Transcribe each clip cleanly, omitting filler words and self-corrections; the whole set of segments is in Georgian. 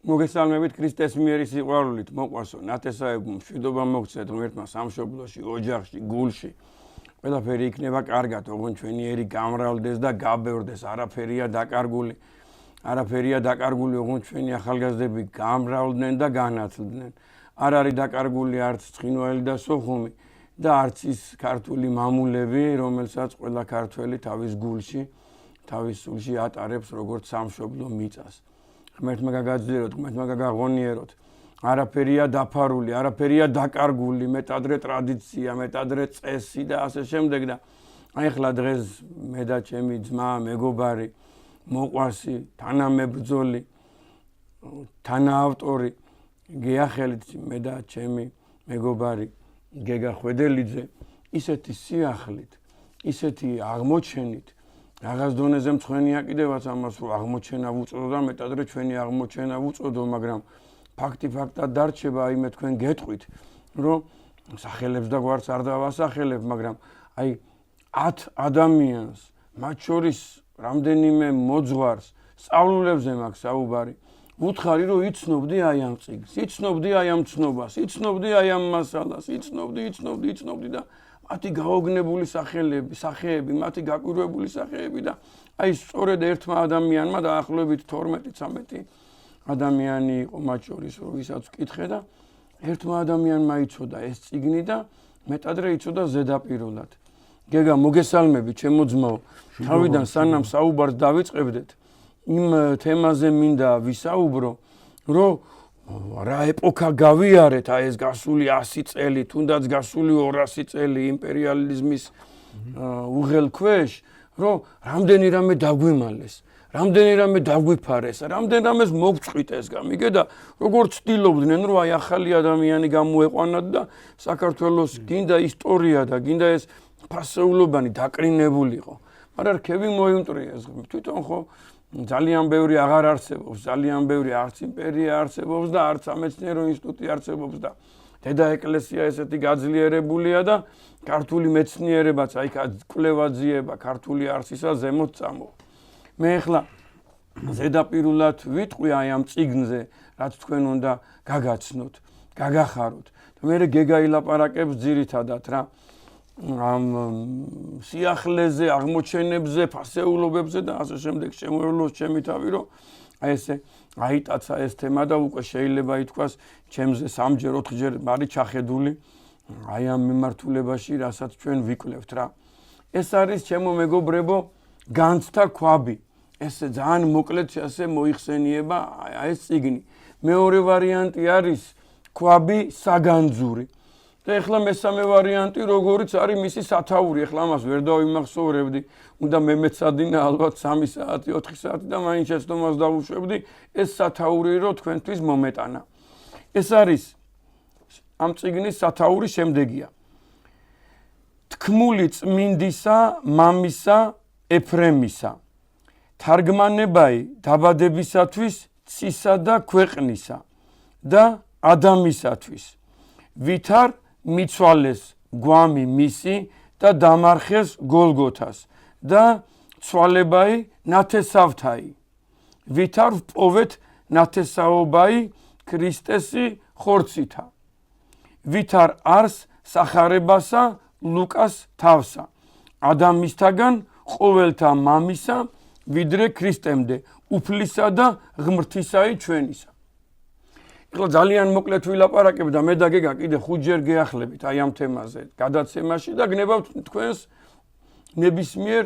მოგესალმებით ქრისტეს მიერი სიყვარულით მოყვასო ნათესავებმა მშვიდობა მოგცეთ ღმერთმა სამშობლოში, ოჯახში, გულში. ყველაფერი იქნება კარგად, ოღონდ ჩვენიერი გამრავლდეს და გაბევრდეს, არაფერია დაკარგული. არაფერია დაკარგული, ოღონდ ჩვენი ახალგაზრდები გამრავლდნენ და განათლდნენ. არ არის დაკარგული არც ცხინვალე და სოხუმი და არც ის ქართული მამულები, რომელსაც ყველა ქართველი თავის გულში, თავის სულში ატარებს როგორც სამშობლო მიწას. ღმერთმა გაგაძლიეროთ, ღმერთმა გაგაღონიეროთ. არაფერია დაფარული, არაფერია დაკარგული, მეტადრე ტრადიცია, მეტადრე წესი და ასე შემდეგ და აი ახლა დღეს მე და ჩემი ძმა, მეგობარი, მოყვასი, თანამებრძოლი, თანაავტორი გეახელით მე და ჩემი მეგობარი გეგა ხვედელიძე ისეთი სიახლით, ისეთი აღმოჩენით რაღაც დონეზე მწვენია კიდევაც ამას რომ აღმოჩენა ვუწოდო და მეტადრე ჩვენი აღმოჩენა ვუწოდო, მაგრამ ფაქტი ფაქტად დარჩება, აი მე თქვენ გეტყვით, რომ სახელებს და გვარც არ დავასახელებ, მაგრამ აი 10 ადამიანს, მათ შორის რამდენიმე მოძღვარს, სწავლულებზე მაქვს საუბარი. ვუთხარი რომ იცნობდი აი ამ წიგნს, იცნობდი აი ამ ცნობას, იცნობდი აი ამ მასალას, იცნობდი და მათი გაოგნებული სახეები, მათი გაკვირვებული სახეები და აი სწორედ ერთმა ადამიანმა დაახლოებით 12-13 ადამიანი იყო მათ შორის, ვისაც ვკითხე და ერთმა ადამიანმა იცოდა ეს წიგნი და მეტადრე იცოდა ზედაპირულად. გეგა მოგესალმები ჩემო ძმაო, თავიდან სანამ საუბარს დავიწყებდეთ, იმ თემაზე მინდა ვისაუბრო, რომ რა ეპოქა გავიარეთ, აი ეს გასული 100 წელი, თუნდაც გასული 200 წელი იმპერიალიზმის უღელქვეშ, რომ რამდენი რამე დაგვიმალეს, რამდენი რამე დაგვიფარეს, რამდენი რამეს მოგწყვიტეს გამიგე და როგორც ცდილობდნენ, რომ აი ახალი ადამიანი გამოეყვანათ და საქართველოს გინდა ისტორია და გინდა ეს ფასეულობანი დაკრინებულიყო. მაგრამ რქები მოიმტრიეს, თვითონ ხო ძალიან ბევრი აღარ არსებობს, ძალიან ბევრი არც იმპერია არსებობს და არც სამეცნიერო ინსტიტუტი არსებობს და დედა ეკლესია ესეთი გაძლიერებულია და ქართული მეცნიერებაც აი კვლევაძიება ქართული არსისა ზემოთ წამო. მე ახლა ზედაპირულად ვიტყვი აი ამ წიგნზე, რაც თქვენ უნდა გაგაცნოთ, გაგახაროთ. მე გეგა ილაპარაკებს ძირითადად რა ამ სიახლეზე, აღმოჩენებზე, ფასეულობებზე და ასე შემდეგ შემოვლოს ჩემი თავი, რომ აი ესე აიტაცა ეს თემა და უკვე შეიძლება ითქვას ჩემზე 3-ჯერ, 4-ჯერ არის ჩახედული აი ამ მიმართულებაში, რასაც ჩვენ ვიკვლევთ რა. ეს არის ჩემო მეგობრებო განცდა ქვაბი. ესე ძალიან მოკლედ ასე მოიხსენიება აი ეს წიგნი. მეორე ვარიანტი არის ქვაბი საგანძური. და ეხლა მესამე ვარიანტი როგორიც არის მისი სათაური, ეხლა ამას ვერ დავიმახსოვრებდი, უნდა მე მეცადინა ალბათ 3 საათი, 4 საათი და მაინც შეცდომას დავუშვებდი ეს სათაური რომ თქვენთვის მომეტანა. ეს არის ამ წიგნის სათაური შემდეგია. თქმული წმინდისა, მამისა, ეფრემისა. თარგმანებაი დაბადებისათვის ცისა და ქვეყნისა და ადამიანისათვის. ვითარ მიცვალეს გვამი მისი და დამარხეს გოლგოთას და ცვალებაი ნათესავთაი. ვითარ ვპოვეთ ნათესაობაი ქრისტესი ხორცითა. ვითარ არს სახარებასა ლუკას თავსა. ადამიანისთაგან ყოველთა მამისა ვიდრე ქრისტემდე, უფლისა და ღმრთისაი ჩვენისა. ეხლა ძალიან მოკლედ ვილაპარაკებ და მე და გეგა კიდე 5-ჯერ გეახლებით აი ამ თემაზე გადაცემაში და გნებავთ თქვენს ნებისმიერ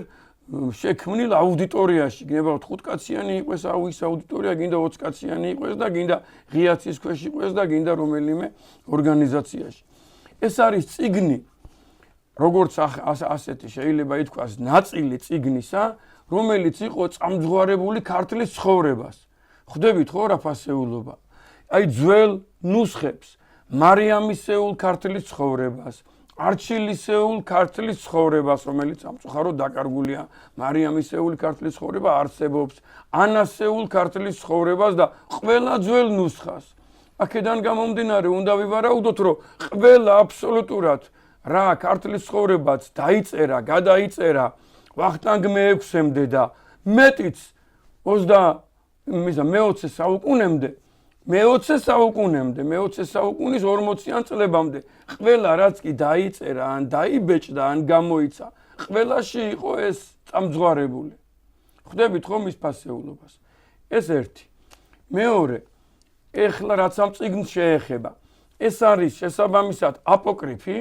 შექმნილ აუდიტორიაში, გნებავთ 5 კაციანი იყოს ის აუდიტორია, გინდა 20 კაციანი იყოს და გინდა ღიაცის ქვეშ იყოს და გინდა რომელიმე ორგანიზაციაში. ეს არის წიგნი, როგორც ასეთი შეიძლება ითქვას ნაწილი წიგნისა, რომელიც იყო წამძღვარებული ქართლის ცხოვრებას. ხვდებით ხო რა ფასეულობა? აი ძველ ნუსხებს, მარიამისეულ ქართლის ცხოვრებას, არჩილისეულ ქართლის ცხოვრებას, რომელიც სამწუხაროდ დაკარგულია, მარიამისეული ქართლის ცხოვრება არსებობს, ანასეულ ქართლის ცხოვრებას და ყველა ძველ ნუსხას. აქედან გამომდინარე უნდა ვივარაუდოთ, რომ ყველა აბსოლუტურად რა ქართლის ცხოვრებაც დაიწერა, გადაიწერა ვახტანგ მე-6-მდე და მეტიც 20 საუკუნემდე მე-20 საუკუნემდე, მე-20 საუკუნის 40-იან წლებამდე ყველა რაც კი დაიწერა, ან დაიბეჭდა, ან გამოიცა, ყველაში იყო ეს წამძღვარებული. ხვდებით ხომ ის ფასეულობას? ეს ერთი. მეორე, ეხლა რაც ამ წიგნს შეეხება, ეს არის შესაბამისად აპოკრიფი.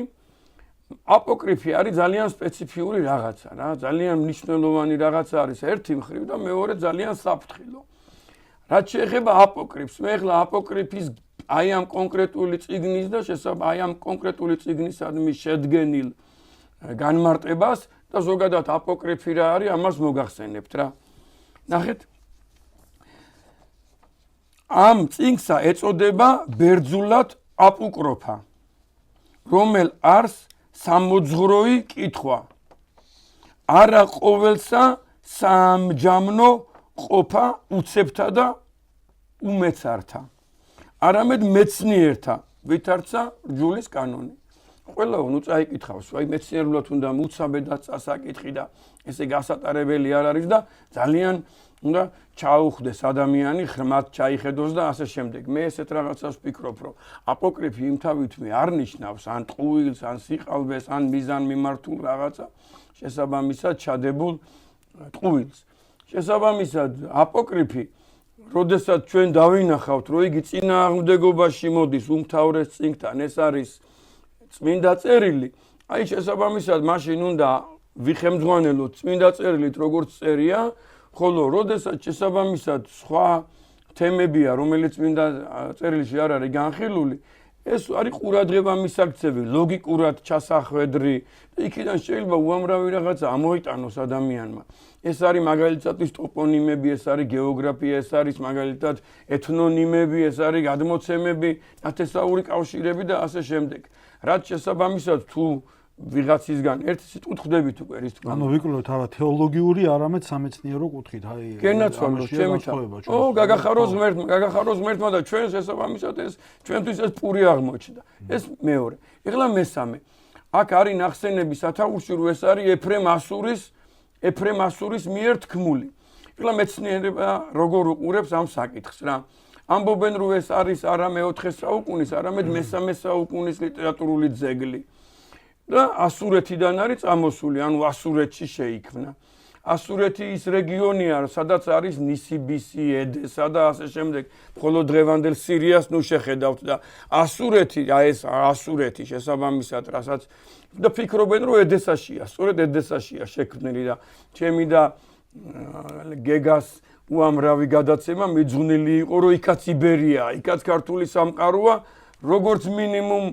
აპოკრიფი არის ძალიან სპეციფიური რაღაცა რა, ძალიან მნიშვნელოვანი რაღაცა არის ერთი მხრივ და მეორე ძალიან საფრთხილო. რაც შეეხება აპოკრიფს, მე ახლა აპოკრიფის აი ამ კონკრეტული წიგნის და აი ამ კონკრეტული წიგნისადმი შედგენილ განმარტებას და ზოგადად აპოკრიფი რა არის, ამას მოგახსენებთ რა. ნახეთ. ამ წიგნსა ეწოდება ბერძნულად აპოკროფა, რომელ არს სამოძღვროი კითხვა. არა ყოველსა სამჯამნო ყოფა უცებთა და უმეცართა. არამედ მეცნიერთა, ვითარცა რჯულის კანონი. ყველა ნუ წაიკითხავს, აი მეცნიერულად უნდა მუცაბედად წასაკითხი და ესე გასატარებელი არ არის და ძალიან უნდა ჩაუხდეს ადამიანი, ღრმად ჩაიხედოს და ასე შემდეგ. მე ესეთ რაღაცას ვფიქრობ, რომ აპოკრიფი იმთავითვე არ ნიშნავს ან ტყუილს, ან სიყალბეს, ან მიზანმიმართულ რაღაცა, შესაბამისად ჩადებულ ტყუილს. შესაბამისად აპოკრიფი, როდესაც ჩვენ დავინახავთ, რომ იგი წინააღმდეგობაში მოდის უმთავრეს წიგნთან, ეს არის წმინდა წერილი, აი შესაბამისად მაშინ უნდა ვიხემძღვანელოთ წმინდა წერილით როგორც წერია, ხოლო როდესაც შესაბამისად სხვა თემებია, რომელიც წმინდა წერილში არ არის განხილული, ეს არის ყურადღება მისაქცევი, ლოგიკურად ჩასახვედრი და იქიდან შეიძლება უამრავი რაღაცა ამოიტანოს ადამიანმა. ეს არის მაგალითად ტოპონიმები, ეს არის გეოგრაფია, ეს არის მაგალითად ეთნონიმები, ეს არის გადმოცემები, ნათესაური კავშირები და ასე შემდეგ. რაც შესაბამისად თუ ვიღაცისგან ერთი სიტყვით ხვდებით უკვე რის თქმა უნდა. ანუ ვიკვლევთ არა თეოლოგიური, არამედ სამეცნიერო კუთხით, აი გენაცვალოს ჩემით. გაგახაროს ღმერთმა და ჩვენ შესაბამისად ეს ჩვენთვის ეს პური აღმოჩნდა. ეს მეორე. ეხლა მესამე. აქ არის ნახსენები სათაურში, რომ ეს არის ეფრემ ასურის მიერ თქმული. ეხლა მეცნიერება როგორ უყურებს ამ საკითხს რა. ამბობენ რომ ეს არის არა მე-4 საუკუნის, არამედ მე-3 საუკუნის ლიტერატურული ძეგლი. და ასურეთიდან არის წამოსული, ანუ ასურეთში შეიქმნა. ასურეთი ის რეგიონია, სადაც არის ნისიბისი, ედესა და ასე შემდეგ. მხოლოდ დღევანდელ სირიას ნუ შეხედავთ და ასურეთი, ეს ასურეთი შესაბამისად, რასაც და ფიქრობენ რომ ედესაშია, სწორედ ედესაშია შექმნილი და ჩემი და გეგას უამრავი გადაცემა მიძღვნილი იყო, რომ იქაც იბერია, იქაც ქართული სამყაროა, როგორც მინიმუმ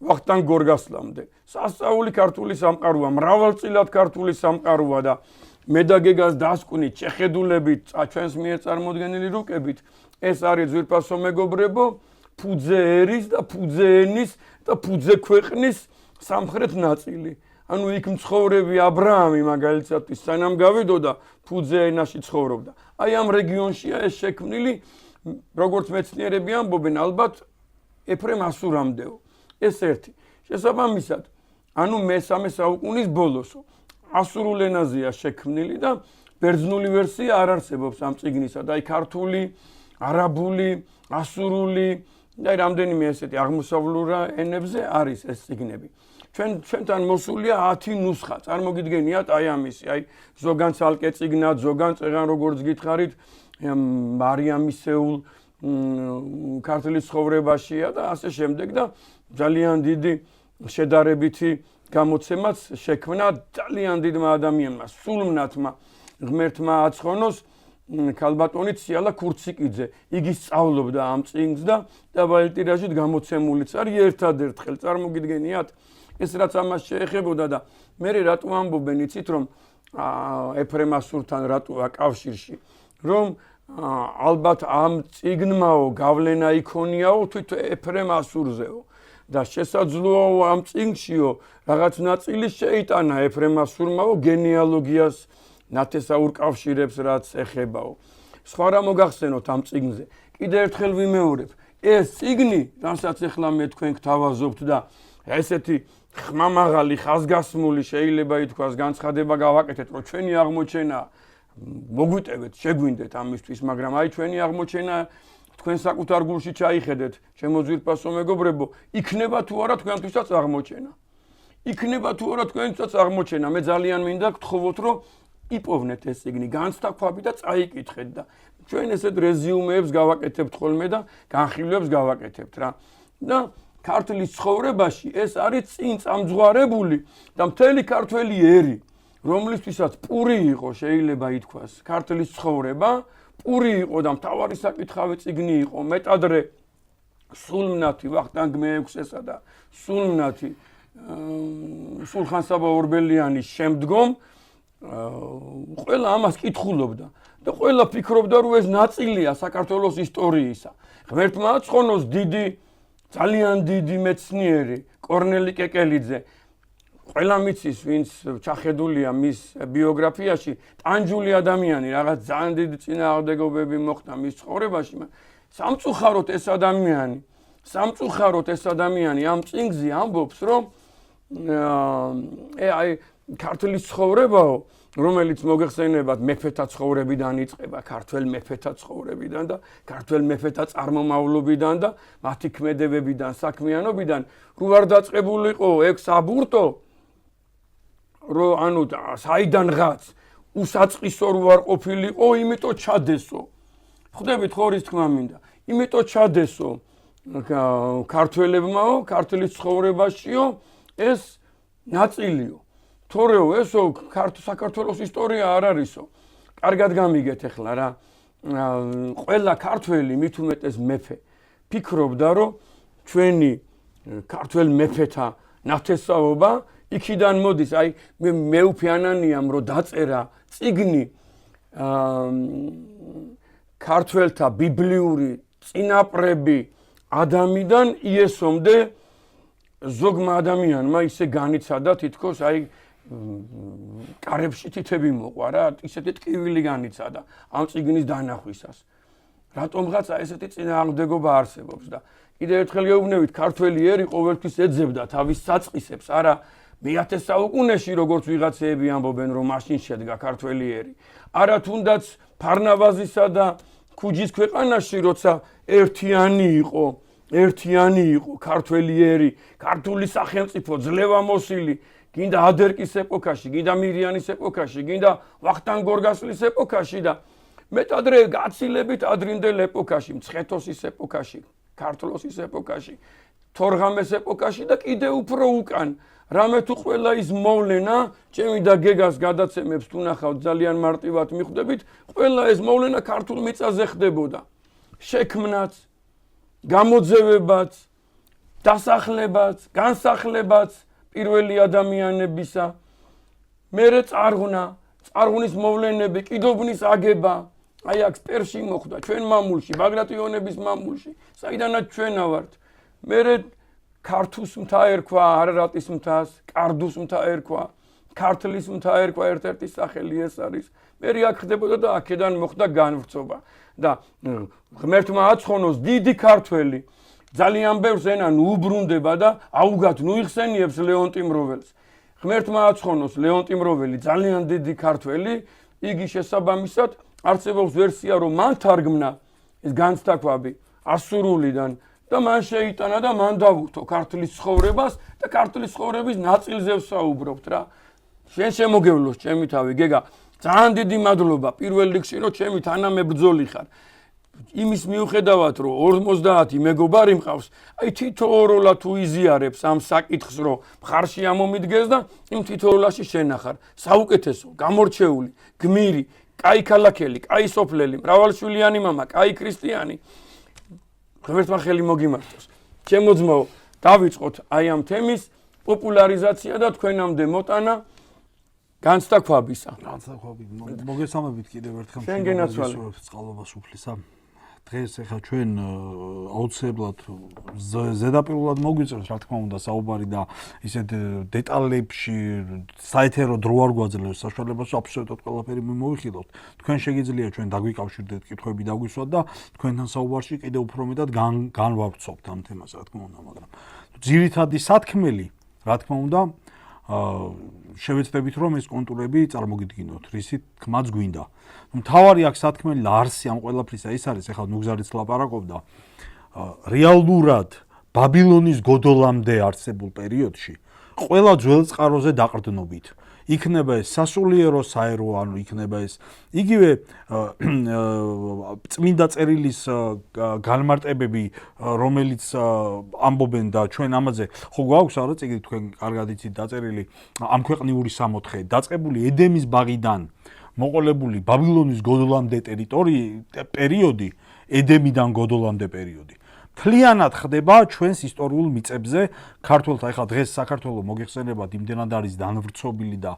ვახტანგ გორგასლამდე. სასწაული ქართული სამყაროა, მრავალწილად ქართული სამყაროა და მე და გეგას დასკვნით, შეხედულებით, ჩვენს მიერ წარმოდგენილი რუკებით, ეს არის ძვირფასო მეგობრებო, ფუძე ერის და ფუძე ენის და ფუძე ქვეყნის სამხრეთ ნაწილი. ანუ იქ მცხოვრები ა ブラ ამი მაგალითად სანამ გავიდოდა ფუძე ენაში ცხოვრობდა. აი ამ რეგიონშია ეს შექმნილი, როგორც მეცნიერები ამბობენ, ალბათ ეფრემ ასურამდეო. ეს ერთი. შესაბამისად, ანუ მე-3 საუკუნის ბოლოსო. ასურულ ენაზეა შექმნილი და ბერძნული ვერსია არ არსებობს ამ წიგნისა და აი ქართული, არაბული, ასურული და რამდენიმე ესეთი აღმოსავლური ენებზე არის ეს წიგნები. ჩვენთან მოსულია 10 ნუსხა. წარმოგიდგენიათ აი ამისი, აი ზოგან ცალკე წიგნად, ზოგან წეღან როგორც გითხარით, მარიამისეულ ქართლის ცხოვრებაშია და ასე შემდეგ და ძალიან დიდი შედარებითი გამოცემაც შექმნა ძალიან დიდმა ადამიანმა, სულმნათმა ღმერთმა აცხონოს ქალბატონი ციალა ქურციკიძე. იგი სწავლობდა ამ წიგნს და დაბალი ტირაჟით გამოცემულიც არის ერთადერთხელ. წარმოგიდგენიათ, ეს რაც ამას შეეხებოდა და მე რატო ამბობენ იცით რომ ეფრემ ასურთან რატოა კავშირში, რომ ალბათ ამ წიგნმაო გავლენა იქონიაო თვით ეფრემ ასურზეო. და შესაძლოა ამ წიგნშიო რაღაც ნაწილი შეიტანა ეფრემ ასურმაო გენეალოგიას ნათესაურ კავშირებს რაც ეხებაო. სხვა რა მოგახსენოთ ამ წიგნზე. კიდე ერთხელ ვიმეორებ, ეს წიგნი, რასაც ახლა მე თქვენ გთავაზობთ და ესეთი ხმამაღალი ხაზგასმული შეიძლება ითქვას განცხადება გავაკეთეთ, რომ ჩვენი აღმოჩენა მოგვიტევეთ, შეგვინდეთ ამისთვის, მაგრამ აი ჩვენი აღმოჩენა თქვენ საკუთარ გულში ჩაიხედეთ, ჩემო ძვირფასო მეგობრებო, იქნება თუ არა თქვენთვისაც აღმოჩენა. იქნება თუ არა თქვენთვისაც აღმოჩენა. მე ძალიან მინდა გთხოვოთ, რომ იპოვნეთ ეს წიგნი, განცდაქვაბი და წაიკითხეთ და ჩვენ ესეთ რეზიუმეებს გავაკეთებთ ხოლმე და განხილვებს გავაკეთებთ რა. და ქართლის ცხოვრებაში ეს არის წინ წამძღვარებული და მთელი ქართველი ერი, რომლისთვისაც პური იყო, შეიძლება ითქვას, ქართლის ცხოვრება, პური იყო და მთავარი საკითხავი წიგნი იყო, მეტადრე სულმნათი ვახტანგ მე-6-ესა და სულმნათი სულხან-საბა ორბელიანის შემდგომ ყველა ამას კითხულობდა და ყველა ფიქრობდა, რომ ეს ნაწილია საქართველოს ისტორიისა. ღმერთმა აცხონოს ძალიან დიდი მეცნიერი კორნელი კეკელიძე, ყველა მიცის, ვინც ჩახედულია მის ბიოგრაფიაში, ტანჯული ადამიანი, რაღაც ძალიან დიდი წინააღმდეგობები მოხდა მის ცხოვრებაში. სამწუხაროდ ეს ადამიანი ამ წიგნზე ამბობს, რომ აი ქართლის ცხოვრებაო, რომელიც მოგეხსენებათ მეფეთა ცხოვრებიდან იწყება, ქართველ მეფეთა ცხოვრებიდან და ქართველ მეფეთა წარმომავლობიდან და მათი ქმედებებიდან, საქმიანობიდან, რო არ დაწყებულიყო ეგ საბურტო, რომ ანუ საიდანღაც უსაწყისო რო არ ყოფილიყო, იმიტომ ჩადესო. ხვდებით ხო რის თქმა მინდა? იმიტომ ჩადესო ქართველებმაო, ქართლის ცხოვრებაშიო ეს ნაწილიო. თორეო ესო საქართველოს ისტორია არ არისო. კარგად გამიგეთ ახლა რა. ყველა ქართველი მით უმეტეს მეფე ფიქრობდა, რომ ჩვენი ქართველ მეფეთა ნათესაობა იქიდან მოდის. აი მეუფე ანანიამ რო დაწერა წიგნი ქართველთა ბიბლიური წინაპრები ადამიდან იესომდე ზოგმა ადამიანმა ისე განიცადა თითქოს აი კარებში თითები მოყვა რა, ისეთი ტკივილი განიცადა ამ წიგნის დანახვისას. რატომღაც ესეთი წინააღმდეგობა არსებობს და კიდევ ერთხელ გეუბნებით, ქართველი ერი ყოველთვის ეძებდა თავის საწყისებს, არა მე-10 საუკუნეში როგორც ვიღაცეები ამბობენ, რომ მაშინ შედგა ქართველი ერი. არა თუნდაც ფარნავაზისა და ქუჯის ქვეყანაში, როცა ერთიანი იყო ქართველი ერი, ქართული სახელმწიფო ძლევამოსილი, გინდა ადერკის ეპოქაში, გინდა მირიანის ეპოქაში, გინდა ვახტანგ გორგასლის ეპოქაში და მეტადრე გაცილებით ადრინდელ ეპოქაში, მცხეთოსის ეპოქაში, ქართლოსის ეპოქაში, თორღამეს ეპოქაში და კიდევ უფრო უკან. რამე თუ ყველა ის მოვლენა, ჩემი და გეგას გადაცემებს თუ ნახავთ ძალიან მარტივად მიხვდებით, ყველა ეს მოვლენა ქართულ მიწაზე ხდებოდა. შექმნაც, გამოძევებაც, დასახლებაც, განსახლებაც პირველი ადამიანებისა, მერე წარღვნის მოვლენები, კიდობნის აგება, აი აქ სპერში მოხდა, ჩვენ მამულში, ბაგრატიონების მამულში, საიდანაც ჩვენა ვართ. მერე ქართუს მთა ერქვა, არარატის მთას, კარდუს მთა ერქვა, ქართლის მთა ერქვა, ერთ-ერთი სახელი ეს არის. მერე აქ ხდებოდა და აქედან მოხდა განვრცობა. და ღმერთმა აცხონოს დიდი ქართველი ძალიან ბევრს ენა უბრუნდება და აუგად ნუიხსენიებს ლეონტი მროველს. ღმერთმა აცხონოს ლეონტი მროველი ძალიან დიდი ქართველი, იგი შესაბამისად არსებობს ვერსია, რომ მან თარგმნა ეს განცდაქვაბი ასურულიდან და მან შეიტანა და მან დავუხტო ქართლის ცხოვრებას და ქართლის ცხოვრების ნაწილზე ვსაუბრობთ რა. შენ შემოგევლოს ჩემი თავი, გეგა, ძალიან დიდი მადლობა პირველ რიგში, რომ ჩემი თანამებრძოლი ხარ. იმის მიუხედავად, რომ 50 მეგობარი მყავს, აი თითოეულა თუ იზიარებს ამ საკითხს, რომ მხარში ამომიდგეს და იმ თითოეულაში შენახარ. საუკეთესო, გამორჩეული, გმირი, კაი ქალაქელი, კაი სოფლელი, მრავალშვილიანი მამა, კაი ქრისტიანი. ღმერთმა ხელი მოგიმართოს. ჩემო ძმაო, დავიწყოთ აი ამ თემის პოპულარიზაცია და თქვენამდე მოტანა განცდაქვაბისა. მოგესალმებით კიდევ ერთხელ. შენ გენაცვალე. წყალობას უფლისა. დღეს ახლა ჩვენ აუცილებლად ზედაპირულად მოგვიწევს რა თქმა უნდა საუბარი და ისეთ დეტალებში საეთერო დრო არ გვაძლევს საშუალებას აბსოლუტურად ყველაფერი მოვიხილოთ. თქვენ შეგიძლია ჩვენ დაგვიკავშირდეთ კითხვები დაგვისვათ და თქვენთან საუბარში კიდევ უფრო მეტად განვავრცობთ ამ თემას რა თქმა უნდა, მაგრამ ძირითადი სათქმელი რა თქმა უნდა შევეცდებით რომ ეს კონტურები წარმოგიდგინოთ, რისით თქმაც გვინდა. მთავარი აქ სათქმელი არსი ამ ყველაფრისა ის არის, ეხლა ნუგზარიც ლაპარაკობდა, რეალურად ბაბილონის გოდოლამდე არსებულ პერიოდში ყველა ძველ წყაროზე დაყრდნობით იქნება ეს სასულიერო საერო, ანუ იქნება ეს იგივე წმინდა წერილის განმარტებები, რომელიც ამბობენ და ჩვენ ამაზე ხო გვაქვს არა წიგნი თქვენ კარგად იცით დაწერილი ამ ქვეყნიური სამოთხე დაწყებული ედემის ბაღიდან მოყოლებული ბაბილონის გოდოლამდე პერიოდი, ედემიდან გოდოლამდე პერიოდი. მთლიანად ხდება ჩვენს ისტორიულ მიწებზე ქართველთა ეხლა დღეს საქართველოს მოგეხსენებათ იმდენად არის დანვრცობილი და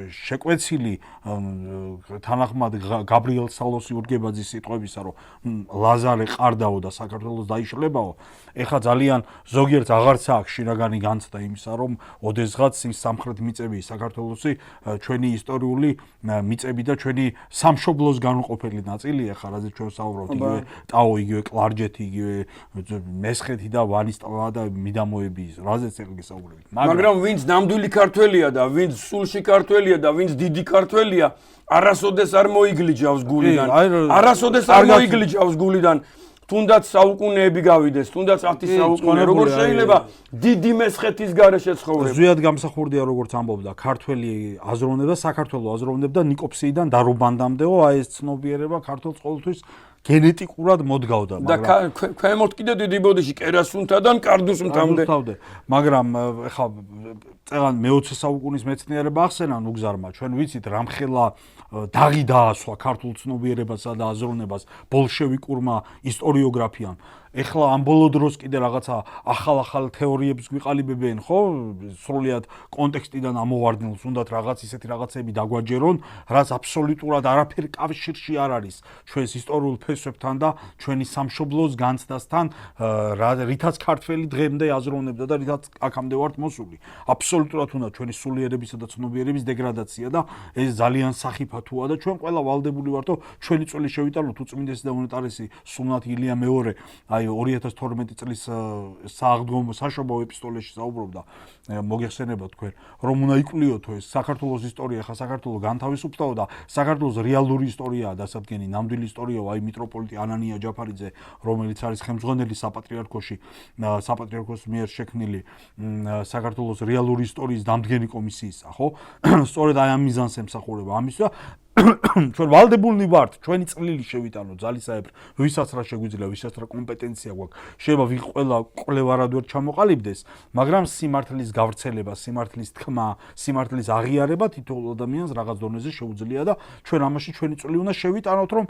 შეკვეცილი თანახმად გაბრიელ სალოსი ურგებაძის სიტყვებისა რომ ლაზარე ყარდაო და საქართველოს დაიშლებაო ეხლა ძალიან ზოგიერთ აღარც აქვს შინაგანი განცდა იმისა რომ ოდესღაც ის სამხრეთ მიწები საქართველოსი ჩვენი ისტორიული მიწები და ჩვენი სამშობლოს განუყოფელი ნაწილი ეხლა რაზეც ჩვენ საუბრობთ იგივე ტაო იგივე კლარჯეთი იგივე მესხეთი და ვანის ტბა და მიდამოები რაზეც ეხლა გესაუბრებით მაგრამ ვინც ნამდვილი ქართველია და ვინც სულში ქართველია და ვინც დიდი ქართველია არასოდეს არ მოიგლიჯავს გულიდან არასოდეს არ მოიგლიჯავს გულიდან თუნდაც საუკუნეები გავიდეს თუნდაც 10 საუკუნე როგორ შეიძლება დიდი მესხეთის გარეშე ცხოვრება ზვიად გამსახურდია როგორც ამბობდა ქართველი აზროვნება საქართველოს აზროვნებდა ნიკოფსიიდან დარობანდამდეო აი ეს ცნობიერება ქართულს ყოველთვის გენეტიკურად მოდგავდა და ქვემოთ კიდე დიდი ბოდიში კერასუნთადან კარდუსმთამდე მაგრამ ეხლა წეგან მე-20 საუკუნის მეცნიერება ახსენა ნუგზარმა ჩვენ ვიცით რამხელა დაღი დაასვა ქართულ ცნობიერებასა და აზროვნებას ბოლშევიკურმა ისტორიოგრაფიამ ეხლა ამ ბოლო დროს კიდე რაღაცა ახალ თეორიებს გვიყალიბებენ ხო სრულიად კონტექსტიდან ამოვარდნილს უნდათ რაღაც ისეთი რაღაცები დაგვაჯერონ რაც აბსოლუტურად არაფერი კავშირში არ არის ჩვენს ისტორიულ ფესვებთან და ჩვენი სამშობლოს განცდასთან რითაც ქართველი დღემდე აზროვნებდა და რითაც აქამდე ვართ მოსული აბსოლუტურად უნდა ჩვენი სულიერებისა და ცნობიერების დეგრადაცია და ეს ძალიან სახიფათოა და ჩვენ ყველა ვალდებული ვართ ჩვენი წელი შევიტანოთ უწმინდესი და უნეტარესი სულნათ ილია მეორე აი 2012 წლის სააღდგომო საშობაო ეპისტოლეში საუბრობდა მოგეხსენებათ თქვენ რომ უნდა იკვლიოთ ეს საქართველოს ისტორია ხა საქართველოს განთავისუფლდაო და საქართველოს რეალური ისტორიაა დასადგენი ნამდვილი ისტორიაა აი მიტროპოლიტი ანანია ჯაფარიძე რომელიც არის ხელმძღვანელი საპატრიარქოს მიერ შექმნილი საქართველოს რეალური ისტორიის დამდგენი კომისიისა ხო სწორედ აი ამ მიზანს ემსახურება ამის და ჩვენ ვალდებულნი ვართ ჩვენი წვლილი შევიტანოთ ძალისაებრ ვისაც რა შეგვიძლია ვისაც რა კომპეტენცია გვაქვს შეიძლება ვიღ ყველა კვლევარად ვერ ჩამოყალიბდეს მაგრამ სიმართლის გავრცელება სიმართლის თქმა სიმართლის აღიარება თითოეულ ადამიანს რაღაც დონეზე შეუძლია და ჩვენ ამაში ჩვენი წვლილი უნდა შევიტანოთ რომ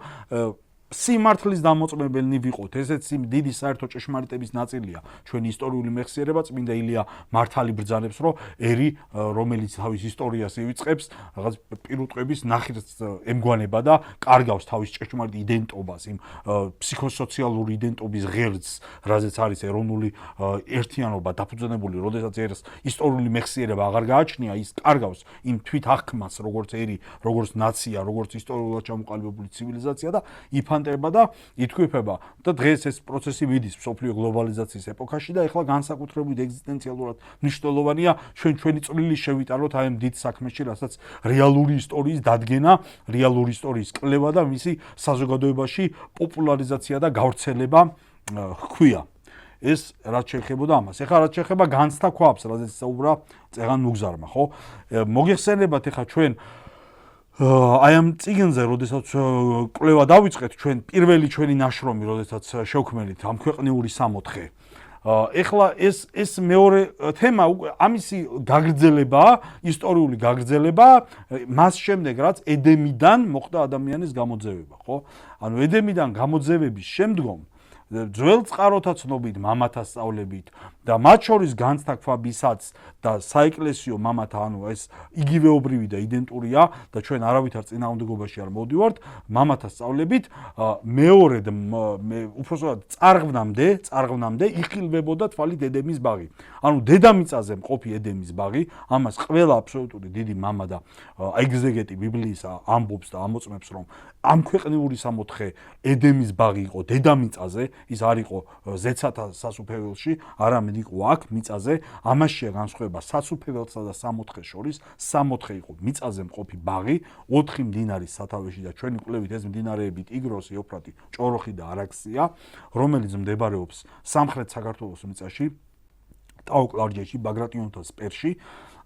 სიმართლის დამოწმებელნი ვიყოთ ესეც დიდი საერთო ჭეშმარიტების ნაწილია ჩვენი ისტორიული მეხსიერება წმინდა ილია მართალი ბრძანებს რომ ერი რომელიც თავის ისტორიას ივიწყებს რაღაც პირუტყვების ნახირს ემგვანება და კარგავს თავის ჭეშმარიტ იდენტობას იმ ფსიქოსოციალური იდენტობის ღერძს რაზეც არის ეროვნული ერთიანობა დაფუძნებული როდესაც ერს ისტორიული მეხსიერება აღარ გააჩნია ის კარგავს იმ თვით აღქმას როგორც ერი როგორც ნაცია როგორც ისტორიულად ჩამოყალიბებული ცივილიზაცია და იფანტება და ითქვიფება და დღეს ეს პროცესი მიდის მსოფლიო გლობალიზაციის ეპოქაში და ეხლა განსაკუთრებით ეგზისტენციალურად მნიშვნელოვანია ჩვენი წვლილი შევიტანოთ აი ამ დიდ საქმეში რასაც რეალური ისტორიის დადგენა რეალური ისტორიის კვლევა და მისი საზოგადოებაში პოპულარიზაცია და გავრცელება ჰქვია ეს რაც შეეხებოდა ამას ეხლა რაც შეეხება განცდა ქვაბს რაზეც საუბრა წეგან ნუგზარმა ხო მოგეხსენებათ ეხლა ჩვენ აი ამ წიგნზე, როდესაც კვლევა დავიწყეთ, ჩვენ პირველი ჩვენი ნაშრომი, როდესაც შევქმნით ამ ქვეყნიური სამოთხე. ეხლა ეს მეორე თემა ამისი გაგრძელებაა, ისტორიული გაგრძელება, მას შემდეგ რაც ედემიდან მოხდა ადამიანის გამოძევება, ხო? ანუ ედემიდან გამოძევების შემდგომ ძველ წყაროთა ცნობით, მამათა სწავლებით და მათ შორის განცდაქვაბისაც და საეკლესიო მამათა, ანუ ეს იგივეობრივი და იდენტურია და ჩვენ არავითარ წინააღმდეგობაში არ მოვდივართ, მამათა სწავლებით მეორედ უпростоად წარღვნამდე იხილვებოდა თვალით ედემის ბაღი. ანუ დედამიწაზე მყოფი ედემის ბაღი, ამას ყველა აბსოლუტური დიდი მამა და ეგზეგეტი ბიბლიის ამბობს და ამოწმებს, რომ ამ ქვეყნიური სამოთხე ედემის ბაღი იყო დედამიწაზე, ის არ იყო ზეცათა სასუფეველში, არამედ იყო აქ მიწაზე. ამაშია განსხვავება სასუფეველსა და სამოთხეს შორის. სამოთხე იყო მიწაზე მყოფი ბაღი, 4 მდინარის სათავეში და ჩვენი კვლევით ეს მდინარეები ტიგროსი, ეუფრატი, ჭოროხი და არაქსია, რომელიც მდებარეობს სამხრეთ საქართველოს მიწაში, ტაო-კლარჯეთში, ბაგრატიონთა სპერში.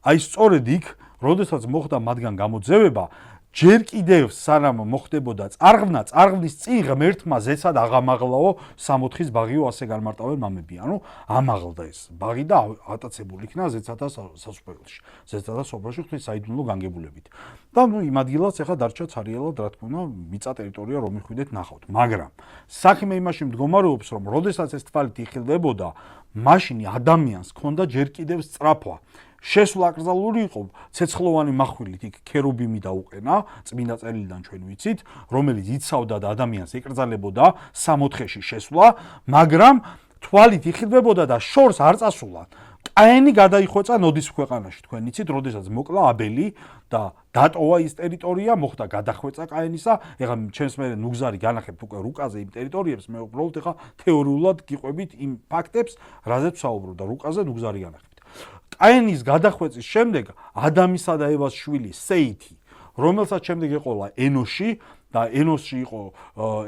აი სწორედ იქ, როდესაც მოხდა მათგან გამოძევება, ჯერ კიდევ სანამ მოხდებოდა წარღვნის წინ ღმერთმა ზეცად აღამაღლაო სამოთხის ბაღიო ასე განმარტავენ მამები. ანუ ამაღლდა ეს ბაღი და ატაცებული იქნა ზეცათა სასუფეველში. ზეცათა სოფელში ღვთის საიდუმლო განგებულებით. და იმ ადგილას ახლა დარჩა ცარიელად, რა თქმა უნდა, მიწა ტერიტორია რომ მიხვიდეთ ნახავთ. მაგრამ საქმე იმაში მდგომარეობს, რომ როდესაც ეს თვალით იხილდებოდა, მაშინ ადამიანს ჰქონდა ჯერ კიდევ სწრაფვა. შესვლა აკრძალული იყო ცეცხლოვანი מחვილით იქ ქერუბიმი დაუყენა წმინდა წერილიდან ჩვენ ვიცით, რომელიც იცავდა და ადამიანს ეკრძალებოდა სამოთხეში შესვლა, მაგრამ თვალით იხილდებოდა და შორს არ წასულა. კაენი გადაიხვეწა ნოდის ქვეყანაში, თქვენ იცით, როდესაც მოკლა აბელი და დატოვა ის ტერიტორია, მოხდა გადახვეწა კაენისა. ეხლა ჩემს მე ნუგზარი განახებთ უკვე რუკაზე იმ ტერიტორიებს, მე უბრალოდ ეხლა თეორიულად გიყვებით იმ ფაქტებს, რაზეც ვსაუბრობ და რუკაზე ნუგზარი განახებთ. კაენის გადახვეწის შემდეგ ადამისა და ევას შვილი სეითი, რომელსაც შემდეგ ეყოლა ენოში და ენოში იყო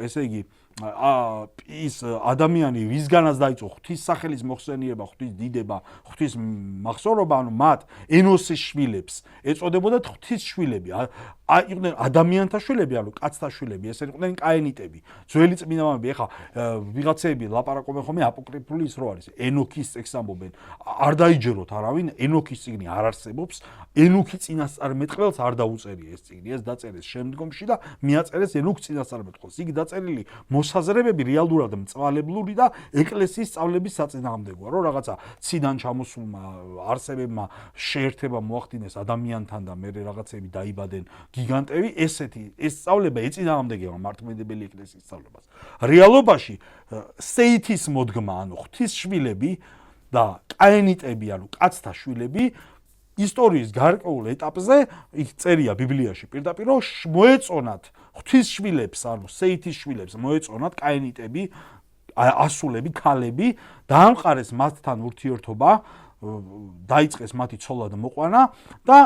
ესე იგი ის ადამიანი ვისგანაც დაიწყო ღვთის სახელის მოხსენიება, ღვთის დიდება, ღვთის მახსოვრობა, ანუ მათ ენოსის შვილებს ეწოდებოდათ ღვთის შვილები. იყვნენ ადამიანთა შვილები, ანუ კაცთა შვილები, ესე იყვნენ კაენიტები. ძველი წმინდა მამები, ეხლა ვიღაცები ლაპარაკობენ ხოლმე აპოკრიფული ის რო არის, ენოქის წიგნს ამბობენ. არ დაიჯეროთ არავინ, ენოქის წიგნი არ არსებობს. ენოქი წინასწარმეტყველს არ დაუწერია ეს წიგნი, ეს დაწერეს შემდგომში და მიაწერეს ენოქს წინასწარმეტყველს. იქ დაწერილი მოსაზრებები რეალურად მწვალებლური და ეკლესიის სწავლების საწინააღმდეგოა, რომ რაღაცა ციდან ჩამოსულმა არსებებმა შეერთება მოახდინეს ადამიანთან და მე რაღაცები დაიბადენ გიგანტები, ესეთი ეს სწავლება ეწინააღმდეგება მართლმადიდებელი ეკლესიის სწავლებას. რეალობაში სეითის მოდგმა, ანუ ღვთის შვილები და კაენიტები, ანუ კაცთა შვილები ისტორიის გარკვეულ ეტაპზე იქ წერია ბიბლიაში პირდაპირ რომ მოეწონათ ღვთის შვილებს, ანუ სეითის შვილებს მოეწონათ კაენიტები, ასულები, ქალები, დაამყარეს მათთან ურთიერთობა, დაიწყეს მათი ცოლად მოყვანა და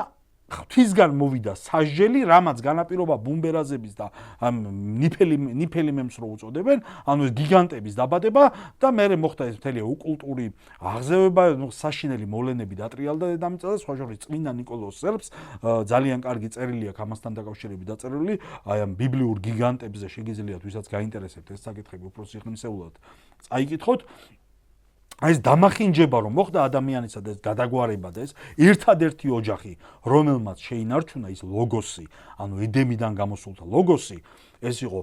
ღვთისგან მოვიდა სასჯელი, რამაც განაპირობა ბუმბერაზების და ნიფელიმემს რო უწოდებენ, ანუ ეს გიგანტების დაბადება და მერე მოხდა ეს მთელი ოკულტური აღზევება, საშინელი მოვლენები დატრიალდა დედამიწაზე, სხვა შორის წმინდა ნიკოლოზ სელფს ძალიან კარგი წერილი აქვს ამასთან დაკავშირებით დაწერილი, აი ამ ბიბლიურ გიგანტებზე შეგიძლიათ ვისაც გაინტერესებთ ეს საკითხები უფრო სიხნისეულად წაიკითხოთ. აი ეს დამახინჯება რომ მოხდა ადამიანისა და ეს გადაგვარება და ეს ერთადერთი ოჯახი რომელმაც შეინარჩუნა ის ლოგოსი, ანუ ედემიდან გამოსულთა ლოგოსი, ეს იყო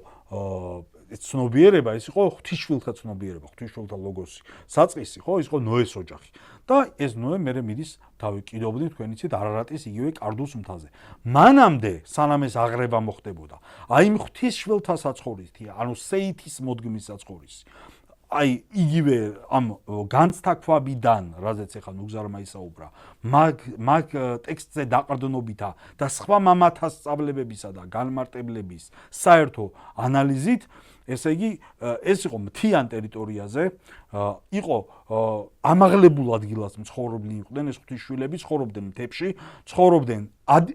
ცნობიერება, ეს იყო ღვთისშვილთა ცნობიერება, ღვთისშვილთა ლოგოსი. საწყისი ხო, ის იყო ნოეს ოჯახი. და ეს ნოე მერე მიდის დავიკიდობდი თქვენ იცით არარატის იგივე კარდუს მთაზე. მანამდე სანამ ეს აღრება მოხდებოდა, აი იმ ღვთისშვილთა საცხოვრისი, ანუ სეითის მოდგმის საცხოვრისი. აი იგივე ამ განცდაქვაბიდან, რაზეც ახლა ნუგზარმა ისაუბრა, მაგ ტექსტზე დაყრდნობითა და სხვა მამათა სწავლებებისა და განმარტებლების საერთო ანალიზით, ესე იგი ეს იყო მთიან ტერიტორიაზე, იყო ამაღლებულ ადგილას მცხოვრობნი იყვნენ ეს ღვთისშვილები, ცხოვრობდნენ მთებში, ცხოვრობდნენ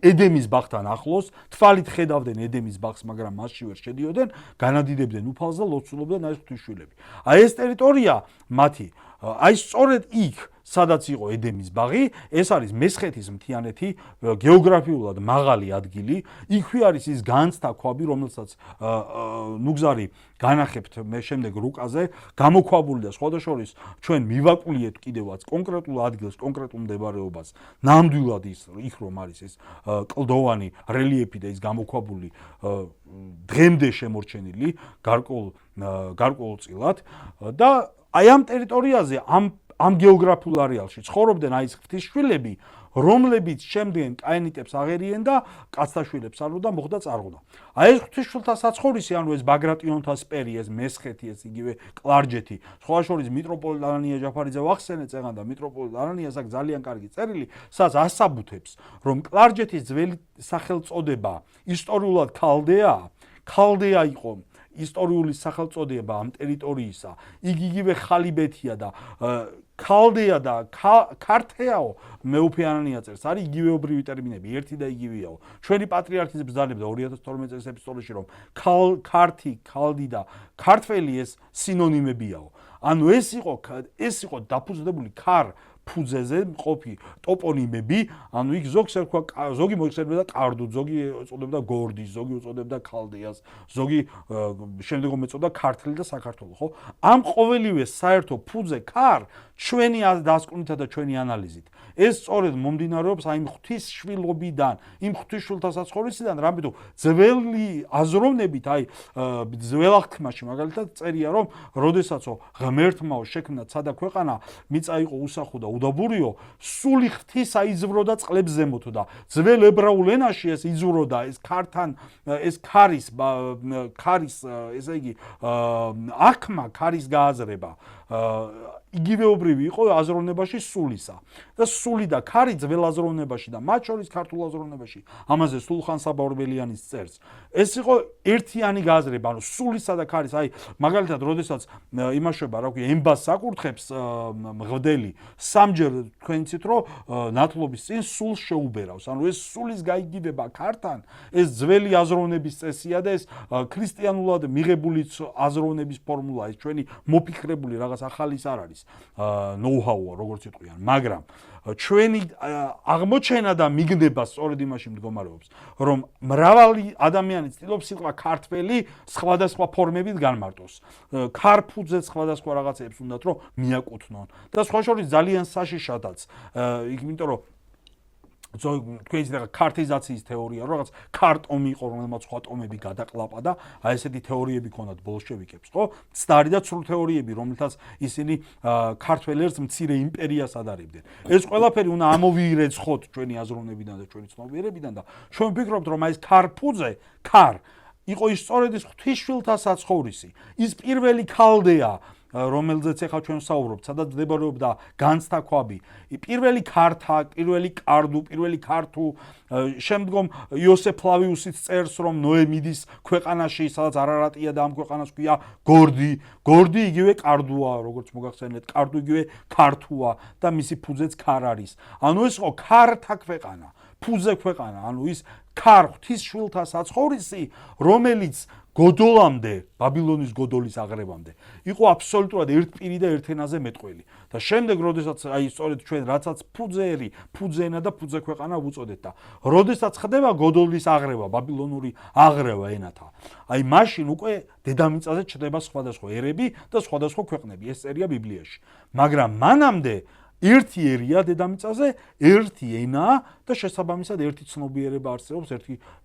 ედემის ბაღთან ახლოს, თვალით ხედავდნენ ედემის ბაღს, მაგრამ მასში ვერ შედიოდნენ, განადიდებდნენ უფალს და ლოცულობდნენ ეს ღვთისშვილები. აი ეს ტერიტორია მათი, აი სწორედ იქ სადაც იყო ედემის ბაღი, ეს არის მესხეთის მთიანეთი, გეოგრაფიულად მაღალი ადგილი, იქვე არის ის განცდა ქვაბი, რომელსაც ნუგზარი განახებთ მე შემდეგ რუკაზე, გამოქვაბული და სხვადასხვა შორის ჩვენ მივაკულიეთ კიდევაც კონკრეტულ ადგილს, კონკრეტულ მდებარეობას, ნამდვილად ის იქ რომ არის ეს კლდოვანი რელიეფი და ის გამოქვაბული დღემდე შემორჩენილი გარკვეულწილად და აი ამ ტერიტორიაზე ამ გეოგრაფიულ არეალში ცხოვრობდნენ აი ეს ღვთისშვილები, რომლებიც შემდეგ კაენიტებს აღერიენ და კაცთა შვილებს ანუ და მოხდა წარღვნა. აი ეს ღვთისშვილთა საცხოვრისი, ანუ ეს ბაგრატიონთა სპერი, ეს მესხეთი, ეს იგივე კლარჯეთი, სხვა შორის მიტროპოლიტ ანანია ჯაფარიძე ვახსენეთ წეგან და მიტროპოლიტ ანანიას აქვს ძალიან კარგი წერილი, სადაც ასაბუთებს, რომ კლარჯეთის ძველი სახელწოდება ისტორიულად ქალდეა იყო ისტორიული სახელწოდება ამ ტერიტორიისა, იგი იგივე ხალიბეთია და ქალდეა და ქართეაო მეუფიანანია წერს, არის იგივეობრივი ტერმინები, ერთი და იგივეაო. ჩვენი პატრიარქის ბრძანებდა 2012 წლის ეპისტოლეში, რომ ქართი, ქალდი და ქართველი ეს სინონიმებიაო. ანუ ეს იყო დაფუძნებული ფუძეზე მყოფი ტოპონიმები, ანუ იქ ზოგს ერქვა, ზოგი მოიხსენებდა კარდუდ, ზოგი ეწოდებდა გორდის, ზოგი უწოდებდა ქალდეას, ზოგი შემდგომ ეწოდა ქართლი და საქართველო, ხო? ამ ყოველივე საერთო ფუძე ჩვენი დასკვნითა და ჩვენი ანალიზით. ეს სწორედ მომდინარეობს აი იმ ღვთისშვილობიდან, იმ ღვთისშვილთა საცხოვრისიდან, რამე თუ ძველი აზროვნებით, აი ძველ აღთქმაში მაგალითად წერია, რომ როდესაც ღმერთმაო შექმნა ცადა ქვეყანა, მიწა იყო უსახო და უდაბურიო, სული ღვთისა იზვროდა წყლებს ზემოთ და ძველ ებრაულ ენაში ეს იზვროდა, ეს ქარის, ესე იგი, აღქმა, ქარის გააზრება იგივეობრივი იყო აზროვნებაში სულისა. და სული და ქარი ძველ აზროვნებაში და მათ შორის ქართულ აზროვნებაში, ამაზე სულხან საბორბელიანის წერს. ეს იყო ერთიანი გააზრება, ანუ სულისა და ქარის, აი მაგალითად, როდესაც იმაშება, რა ქვია, ემბას საკურთხებს მღვდელი, სამჯერ თქვენ იცით, რომ ნათლობის წინ სულს შეუბერავს. ანუ ეს სულის გაიგივება ქართან, ეს ძველი აზროვნების წესია და ეს ქრისტიანულად მიღებული აზროვნების ფორმულა, ეს ჩვენი მოფიქრებული რაღაც ახალის არ არის. ნოუ-ჰაუა, როგორც იტყვიან, მაგრამ ჩვენი აღმოჩენა და მიგდება სწორედ იმაში მდგომარეობს, რომ მრავალი ადამიანი ცდილობს სიტყვა ქართველი სხვადასხვა ფორმებით განმარტოს. ქარფუძე სხვადასხვა რაღაცებს უნდათ რომ მიაკუთვნონ და სხვა შორის ძალიან საშიშადაც, იმიტომ რომ თქვენ იცით ქართიზაციის თეორია, რაღაც ქარტომი იყო, რომელმაც სხვა ტომები გადაყლაპა და აი ესეთი თეორიები ქონდათ ბოლშევიკებს, ხო? ცდარი და ცრუ თეორიები, რომელთაც ისინი ქართველ ერს მცირე იმპერიას ადარებდნენ. ეს ყველაფერი უნდა ამოვიირეცხოთ ჩვენი აზროვნებიდან და ჩვენი ცნობიერებიდან და ჩვენ ვფიქრობთ, რომ აი ეს ქარფუძე, იყო ის სწორედ ის ღვთისშვილთა საცხოვრისი, ის პირველი ქალდეა, რომელზეც ახლა ჩვენ ვსაუბრობთ, სადაც მდებარეობდა განცდა ქვაბი, პირველი ქართა, პირველი კარდუ, პირველი ქართუ, შემდგომ იოსებ ფლავიუსიც წერს, რომ ნოე მიდის ქვეყანაში, სადაც არარატია და ამ ქვეყანას ქვია გორდი იგივე კარდუა, როგორც მოგახსენეთ, კარდუ იგივე ქართუა და მისი ფუძეც ქარ არის. ანუ ეს იყო ქართა ქვეყანა, ფუძე ქვეყანა, ანუ ის ღვთისშვილთა საცხოვრისი, რომელიც გოდოლამდე, ბაბილონის გოდოლის აღრევამდე, იყო აბსოლუტურად ერთპირი და ერთენაზე მეტყველი. და შემდეგ, როდესაც აი სწორედ ჩვენ რაცაც ფუძენა და ფუძე ქვეყანა ვუწოდეთ და როდესაც ხდება გოდოლის აღრევა, ბაბილონური აღრევა ენათა, აი მაშინ უკვე დედამიწაზე ჩნდება სხვადასხვა ერები და სხვადასხვა ქვეყნები. ეს წერია ბიბლიაში. მაგრამ მანამდე ერთი ერია დედამიწაზე, ერთი ენა და შესაბამისად ერთი ცნობიერება არსებობს,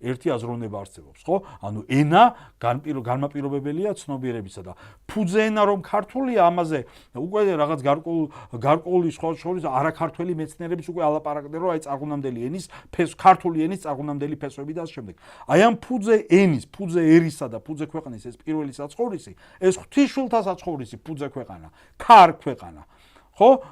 ერთი აზროვნება არსებობს, ხო? ანუ ენა განმაპირობებელია ცნობიერებისა და ფუძე ენა რომ ქართულია, ამაზე უკვე რაღაც გარკვეული სხვა შორის არაქართველი მეცნიერების უკვე ალაპარაკდნენ, რომ აი წარღუნამდელი ენის ქართული ენის წარღუნამდელი ფესვები და ამ შემდეგ. აი ამ ფუძე ერისა და ფუძე ქვეყნის ეს პირველი საცხოვრისი, ეს ღვთისშვილთა საცხოვრისი ფუძე ქვეყანა, ქარ ქვეყანა. ხო,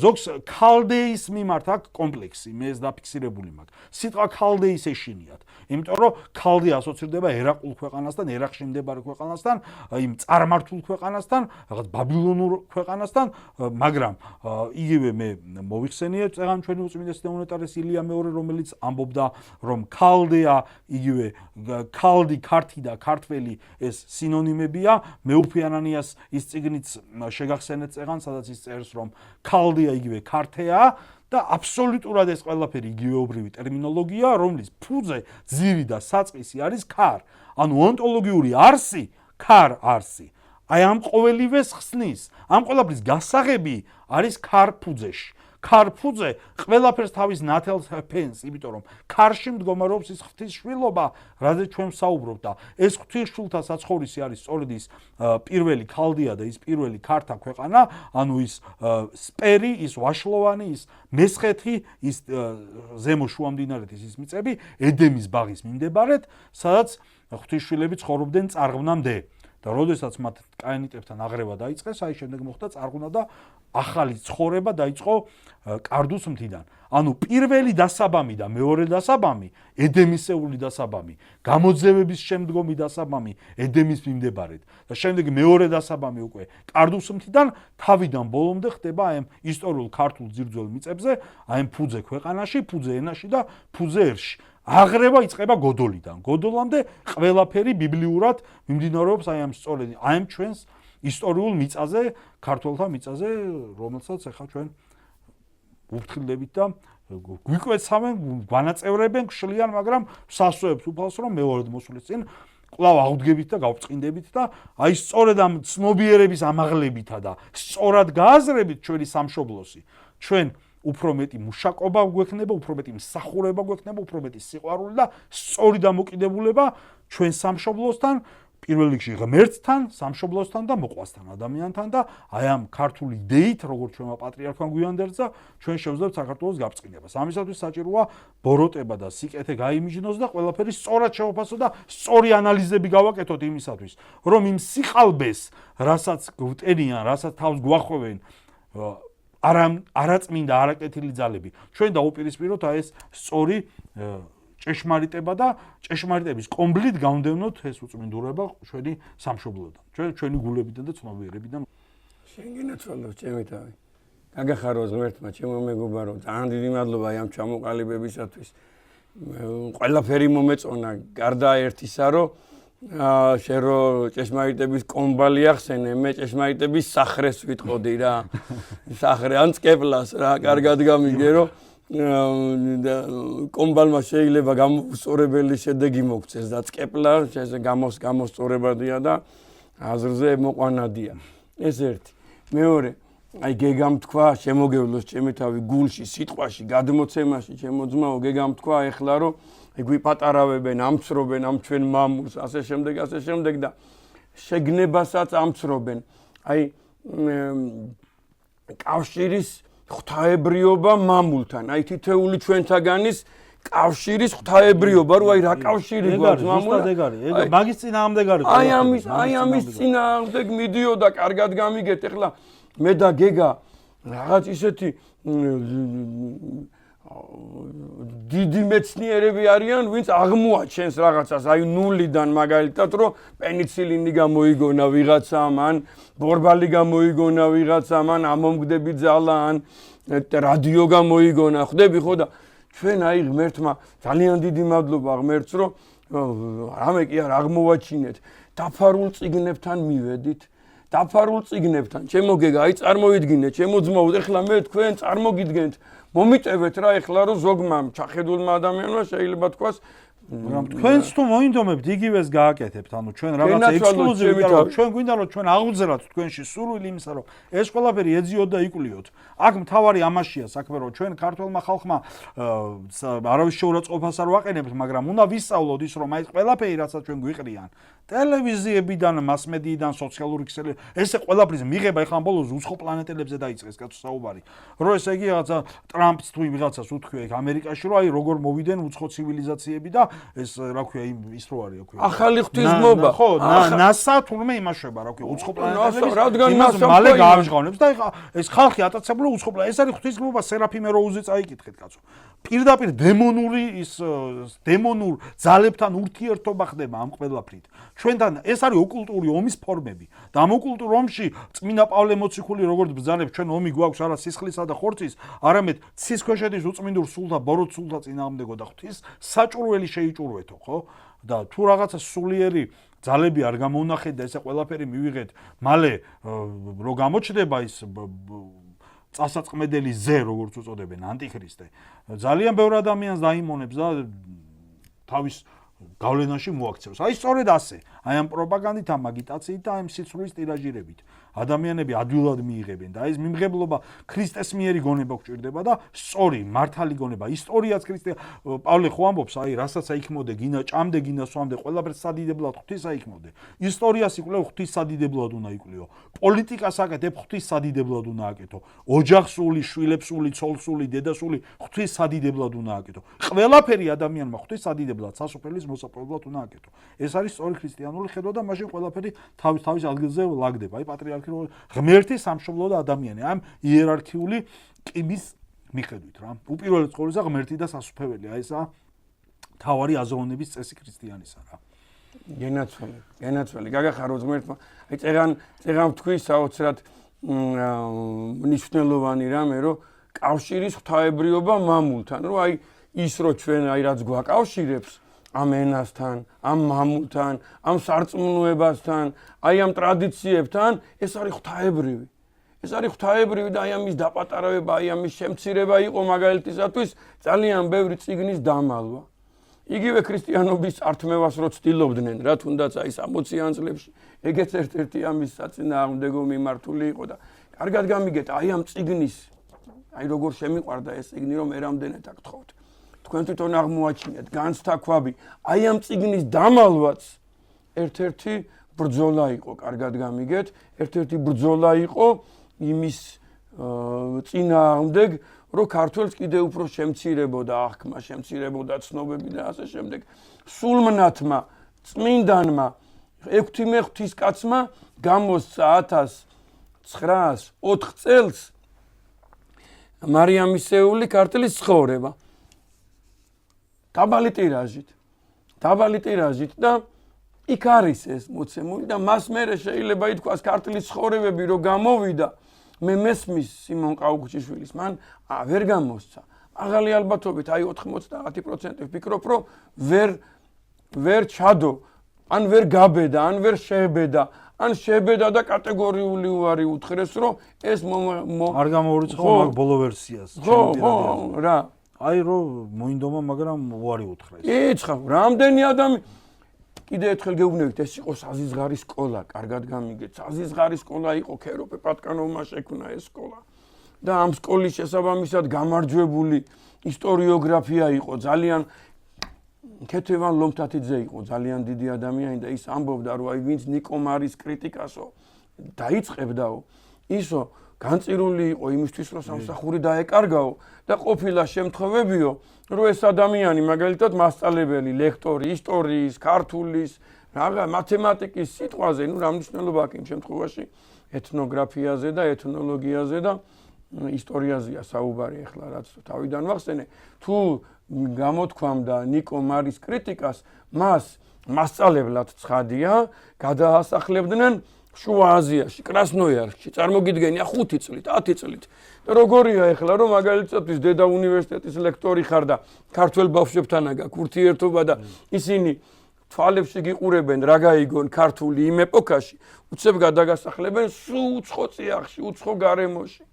ზოგს ქალდეის მიმართ აქვს კომპლექსი, მე ეს დაფიქსირებული მაქვს. სიტყვა ქალდეის ეშინიათ, იმიტომ რომ ქალდე ასოცირდება ერაყულ ქვეყანასთან, ერაყში მდებარე ქვეყანასთან, იმ წარმართულ ქვეყანასთან, რაღაც ბაბილონურ ქვეყანასთან, მაგრამ იგივე მე მოვიხსენიებ წეგან ჩვენი უწმინდესი და უნეტარეს ილია მეორე, რომელიც ამბობდა, რომ ქალდეა, იგივე ქალდი, ქართი და ქართველი ეს სინონიმებია, მეუფიანანიას ის წიგნიც შეგახსენეთ წეგან, სადაც ის წერს, რომ ქალდია იგივე ქართეა და აბსოლუტურად ეს ყველაფერი იგივეობრივი ტერმინოლოგია, რომლის ფუძე, ძირი და საწყისი არის ქარ. ანუ ონტოლოგიური არსი, ქარ არსი. აი ამ ყოველივეს ხსნის, ამ ყველაფრის გასაღები არის ქარ ფუძეში. ქარ ფუძე ყველაფერს თავის ნათელს ფენს, იმიტომ რომ ქარში მდგომარეობს ის ღვთისშვილობა, რაზეც ჩვენ ვსაუბრობთ და ეს ღვთისშვილთა საცხოვრისი არის სწორედ ის პირველი ქალდია და ის პირველი ქართა ქვეყანა, ანუ ის სპერი, ის ვაშლოვანი, ის მესხეთი, ის ზემო შუამდინარეთის ის მიწები, ედემის ბაღის მიმდებარედ, სადაც ღვთისშვილები ცხოვრობდნენ წარღვნამდე. და როდესაც მათ კაინიტებთან აღრევა დაიწყეს, აი შემდეგ მოხდა წარღვნა და ახალი ცხოვრება დაიწყო კარდუს მთიდან. ანუ პირველი დასაბამი და მეორე დასაბამი, ედემისეული დასაბამი, გამოძევების შემდგომი დასაბამი ედემის მიმდებარედ და შემდეგ მეორე დასაბამი უკვე კარდუს მთიდან თავიდან ბოლომდე ხდება აი ამ ისტორიულ ქართულ ძირძველ მიწებზე, აი ამ ფუძე ქვეყანაში, ფუძე ენაში და ფუძე ერში. აღრევა იწყება გოდოლიდან. გოდოლამდე ყველაფერი ბიბლიურად მიმდინარეობს აი ამ სწორედ აი ამ ჩვენს ისტორიულ მიწაზე, ქართველთა მიწაზე, რომელსაც ახლა ჩვენ უფრთხილდებით და გვიკვეცავენ, გვანაწევრებენ, გშლიან, მაგრამ სასწრებს უფალს რომ მეორედ მოსulis წინ კვლავ აღდგებით და გავწყინდებით და აი სწორედ ამ ცნობიერების ამაღლებითა და სწორად გააზრებით ჩვენი სამშობლოსი, ჩვენ უფრო მეტი მუშაკობა გვექნება, უფრო მეტი მსახურება გვექნება, უფრო მეტი სიყვარული და სწორი დამოკიდებულება ჩვენ სამშობლოსთან, პირველ რიგში ღმერთთან, სამშობლოსთან და მოყვასთან ადამიანთან და აი ამ ქართული იდეით, როგორც ჩვენმა პატრიარქმა გვიანდერძა, ჩვენ შევძლებთ საქართველოს გაბწყინებას. ამისათვის საჭიროა ბოროტება და სიკეთე გაიმიჯნოს და ყველაფერი სწორად შევაფასოთ და სწორი ანალიზები გავაკეთოთ იმისათვის, რომ იმ სიყალბეს, რასაც გვტენიან, რასაც თავს გვახვევენ, არაწმინდა, არაკეთილი ძალები, ჩვენ დაუპირისპიროთ აი ეს სწორი ჭეშმარიტება და ჭეშმარიტების კომბლით გავდევნოთ ეს უწმინდურება ჩვენი სამშობლოდან, ჩვენი გულებიდან და ცნობიერებიდან. შენ გინაცვალოს ჩემი თავი. გაგახაროს ღმერთმა, ჩემო მეგობარო, ძალიან დიდი მადლობა ამ ჩამოყალიბებისათვის. ყველაფერი მომეწონა, გარდა ერთისა, რომ შენ რო ჭეშმარიტების კომბალი ახსენე, მე ჭეშმარიტების სახრეს ვიტყოდი რა. სახრე ან წკეპლას რა, კარგად გამიგე რომ კომბალმა შეიძლება გამოსწორებელი შედეგი მოგცეს და წკეპლა ესე გამოსწორებადია და აზრზე მოყვანადია. ეს ერთი. მეორე, აი გეგამ თქვა, შემოგევლოს ჩემი თავი გულში, სიტყვაში, გადმოცემაში, ჩემო ძმაო, გეგამ თქვა ეხლა რომ გვიპატარავებენ, ამცრობენ ამ ჩვენ მამულს, ასე შემდეგ და შეგნებასაც ამცრობენ. აი კავშირის ღვთაებრიობა მამულთან, აი თითეული ჩვენთაგანის კავშირის ღვთაებრიობა, რო აი რა კავშირი გვაქვს მამულთან. მაგის წინააღმდეგარი. აი ამის წინააღმდეგ მიდიოდა, კარგად გამიგეთ, ეხლა მე და გეგა რაღაც ისეთი დიდი მეცნიერები არიან, ვინც აღმოაჩენს რაღაცას, აი ნულიდან მაგალითად, რომ პენიცილინი გამოიგონა ვიღაცამ, ან ბორბალი გამოიგონა ვიღაცამ, ან ამომგდები ძალა, ან რადიო გამოიგონა, ხვდები ხო და ჩვენ აი ღმერთმა ძალიან დიდი მადლობა ღმერთს, რომ რამე კი არ აღმოვაჩინეთ, დაფარულ წიგნებთან მივედით. დაფარულ წიგნებთან, ჩემო გეგა, აი წარმოიდგინეთ, ჩემო ძმაო, ეხლა მე თქვენ წარმოგიდგენთ, მომიტევეთ რა ეხლა რომ ზოგმა ჩახედულმა ადამიანმა შეიძლება თქვას მაგრამ თქვენც თუ მოინდომებთ იგივეს გააკეთებთ, ანუ ჩვენ რაღაც ექსკლუზივი ვიყავით, ჩვენ გვინდა რომ ჩვენ აღვძრათ თქვენში სურვილი იმისა, რომ ეს ყველაფერი ეძიოთ და იკულიოთ. აქ მთავარი ამაშია საქმე, რომ ჩვენ ქართველმა ხალხმა არავის შეურაცხყოფას არ ვაყენებთ, მაგრამ უნდა ვისწავლოთ ის, რომ აი ყველაფერი რასაც ჩვენ გვიყრიან, ტელევიზიებიდან, მასმედიიდან, სოციალური ქსელები, ესე ყველაფრის მიღება ეხლა ბოლოს უცხო პლანეტელებზე დაიწყეს კაცო საუბარი. რომ ესე იგი რაღაცა ტრამპს თუ ვიღაცას უთქვია იქ ამერიკაში, რომ აი როგორ მოვიდნენ უცხო ცივილიზაციები და ეს რა ქვია ის რო არის, რა ქვია. ახალი ღვთისმობა. ხო, NASA თურმე იმაშება, რა ქვია, უცხო პლანეტელების. რადგან NASA მალე გაამჟღავნებს და ეხლა ეს ხალხი ატაცებული უცხო პლანეტ. ეს არის ღვთისმობა სერაფიმე როუზე წაიკითხეთ, კაცო. პირდაპირ დემონურ ძალებთან ურთიერთობა ხდება ამ ყველაფრით. ჩვენთან ეს არის ოკულტური ომის ფორმები და ამ ოკულტურ ომში წმინდა პავლე მოციქული როგორც ბრძანებს ჩვენ ომი გვაქვს არა სისხლისა და ხორცის, არამედ ცისქვეშეთის უწმინდურ სულთა ბოროტ სულთა წინააღმდეგო და ღვთის საჭურველი შეიჭურვეთო, ხო? და თუ რაღაცა სულიერი ძალები არ გამოვნახეთ და ესე ყველაფერი მივიღეთ, მალე რო გამოჩნდება ის წასაწყმედელი ზე, როგორც უწოდებენ, ანტიქრისტე, ძალიან ბევრ ადამიანს დაიმონებს და თავის გავლენაში მოაქცევს. აი სწორედ ასე, აი ამ პროპაგანდით, ამ აგიტაციით და ამ სიცრუის ტირაჟირებით ადამიანები ადვილად მიიღებენ და ეს მიმღებლობა ქრისტეს მიერი გონება გვჭირდება და სწორი, მართალი გონება, ისტორიაც ქრისტე პავლე ხო ამბობს, აი რასაც აიქმოდე, გინა ჭამდე, გინა სვამდე, ყველაფერს სადიდებლად ღვთის აიქმოდე. ისტორიას იკვლევ, ღვთის სადიდებლად უნდა იკვლიო. პოლიტიკას აკეთებ, ღვთის სადიდებლად უნდა აკეთო. ოჯახსული, შვილებსული, ცოლსული, დედასული, ღვთის სადიდებლად უნდა აკეთო. ყველაფერი ადამიანმა ღვთის სადიდებლად, სასופელის მოსაპოვებლად უნდა აკეთო. ეს არის სწორი ქრისტიანული ქრისტიანული ხედვა და მაშინ ყველაფერი თავის ადგილზე ლაგდება. აი პატრიარქი ღმერთი სამშობლო და ადამიანი ამ იერარქიული კიბის მიხედვით რა. უპირველეს ყოვლისა ღმერთი და სასუფეველი, აი ესა თავარი აზროვნების წესი ქრისტიანისა რა. გენაცველი გაგახაროთ ღმერთმა. აი წეგან თქვი საოცრად მნიშვნელოვანი რამე, რომ კავშირის ღვთაებრიობა მამულთან, რომ აი ის რო ჩვენ აი რაც გვაკავშირებს ამ ენასთან, ამ მამულთან, ამ სარწმუნოებასთან, აი ამ ტრადიციებთან, ეს არის ღვთაებრივი. ეს არის ღვთაებრივი და აი ამის დაპატარავება, აი ამის შემცირება იყო მაგალითისათვის ძალიან ბევრი წიგნის დამალვა. იგივე ქრისტიანობის ართმევას რო ცდილობდნენ, რა თუნდაც აი 60-იან წლებში, ეგეც ერთ-ერთი ამის საწინააღმდეგო მიმართული იყო და კარგად გამიგეთ, აი ამ წიგნის, აი როგორ შემიყვარდა ეს წიგნი, რომ მე რამდენად აკთხოვთ. თქვენ თვითონ აღმოაჩინეთ, განცდა ქვაბი, აი ამ წიგნის დამალვაც ერთ-ერთი ბრძოლა იყო, კარგად გამიგეთ, ერთ-ერთი ბრძოლა იყო იმის წინააღმდეგ, რომ ქართველს კიდევ უფრო შემცირებოდა აღქმა, შემცირებოდა ცნობები და ასე შემდეგ. სულმნათმა, წმინდანმა, ექვთიმე ღვთისკაცმა გამოსცა 1904 წელს მარიამისეული ქართლის ცხოვრება. დაბალი ტირაჟით და იქ არის ეს მოცემული და მას მერე შეიძლება ითქვას ქართლის ცხოვრებები რო გამოვიდა მე მესმის სიმონ ყაუხჩიშვილის მან ვერ გამოსცა. მაღალი ალბათობით აი 90% ვფიქრობ რომ ვერ ჩადო, ან ვერ გაბედა, ან ვერ შეებედა, ან შეებედა და კატეგორიული უარი უთხრეს რომ ეს არ გამოურიცხო მაგ ბოლო ვერსიას. ხო, რა. აი რომ მოინდომა, მაგრამ უარი უთხრეს. იცხა, რამდენი ადამი კიდე ერთხელ გეუბნებით, ეს იყო საზიზღარის სკოლა, კარგად გამიგეთ. საზიზღარის სკოლა იყო, ქეროპე პატკანოვმა შექმნა ეს სკოლა. და ამ სკოლის შესაბამისად გამარჯვებული ისტორიოგრაფია იყო, ძალიან ქეთევან ლომთათიძე იყო, ძალიან დიდი ადამიანი და ის ამბობდა, რომ აი ვინც ნიკო მარის კრიტიკასო დაიწყებდაო, ისო განწირული იყო იმისთვის, რომ სამსახური დაეკარგაო და ყოფილა შემთხვევებიო, რომ ეს ადამიანი მაგალითად მასწავლებელი, ლექტორი, ისტორიის, ქართულის, რაღა მათემატიკის სიტყვაზე, ნუ რა მნიშვნელობა აქვს იმ შემთხვევაში ეთნოგრაფიაზე და ეთნოლოგიაზე და ისტორიაზეა საუბარი ახლა რაც თავიდან ვახსენე. თუ გამოთქვამდა ნიკო მარის კრიტიკას, მას მასწავლებლად ცხადია, გადაასახლებდნენ შუა აზიაში, კრასნოიარში, წარმოგიდგენია 5 წლით, 10 წლით. და როგორია ახლა რომ მაგალითად დედა უნივერსიტეტის ლექტორი ხარ და ქართველ ბავშვებთან აქვს ურთიერთობა და ისინი თვალებში გიყურებენ რა გაიგონ ქართული იმ ეპოქაში, უცებ გადაგასახლებენ სულ უცხო წიაღში, უცხო გარემოში.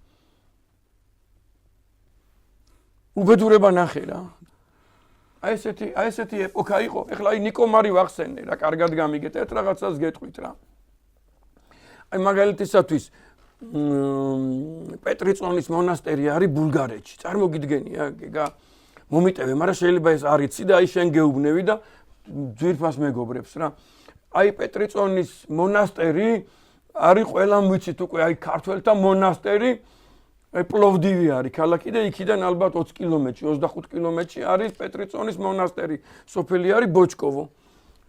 უბედურება ნახე რა. აი ესეთი ეპოქა იყო. ეხლა აი ნიკო მარი ვახსენე რა, კარგად გამიგეთ, ერთ რაღაცას გეტყვით რა. აი მაგალითისათვის პეტრიწონის მონასტერი არის ბულგარეთში. წარმოგიდგენია, გეგა მომიტევე, მაგრამ შეიძლება ეს არ იცი და აი შენ გეუბნევი და ძვირფას მეგობრებს რა. აი პეტრიწონის მონასტერი არის ყველამ ვიცით უკვე, აი ქართველთა მონასტერი, აი პლოვდივი არის ქალაქი და იქიდან ალბათ 20 კილომეტრში, 25 კილომეტრში არის პეტრიწონის მონასტერი. სოფელი არის ბოჭკოვო.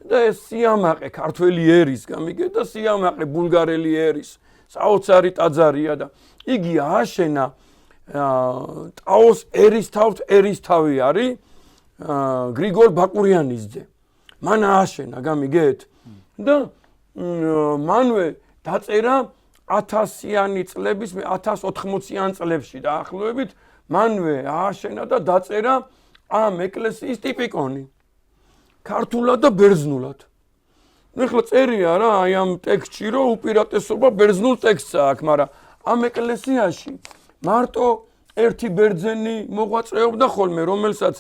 და ეს სიამაყე ქართველი ერის გამიგე და სიამაყე ბულგარელი ერის საოცარი ტაძარია და იგი ააშენა ტაოს ერისთავი არის გრიგორ ბაკურიანის ძე. მან ააშენა გამიგეთ და მანვე დაწერა 1000-იანი წლების 1080-იან წლებში დაახლოებით მანვე ააშენა და დაწერა ამ ეკლესიის ტიპიკონი. ქართულად და ბერძნულად. ნუ ახლა წერია რა აი ამ ტექსტში რომ უპირატესობა ბერძნულ ტექსტს აქვს, მაგრამ ამ ეკლესიაში მარტო ერთი ბერძენი მოღვაწეობდა ხოლმე, რომელსაც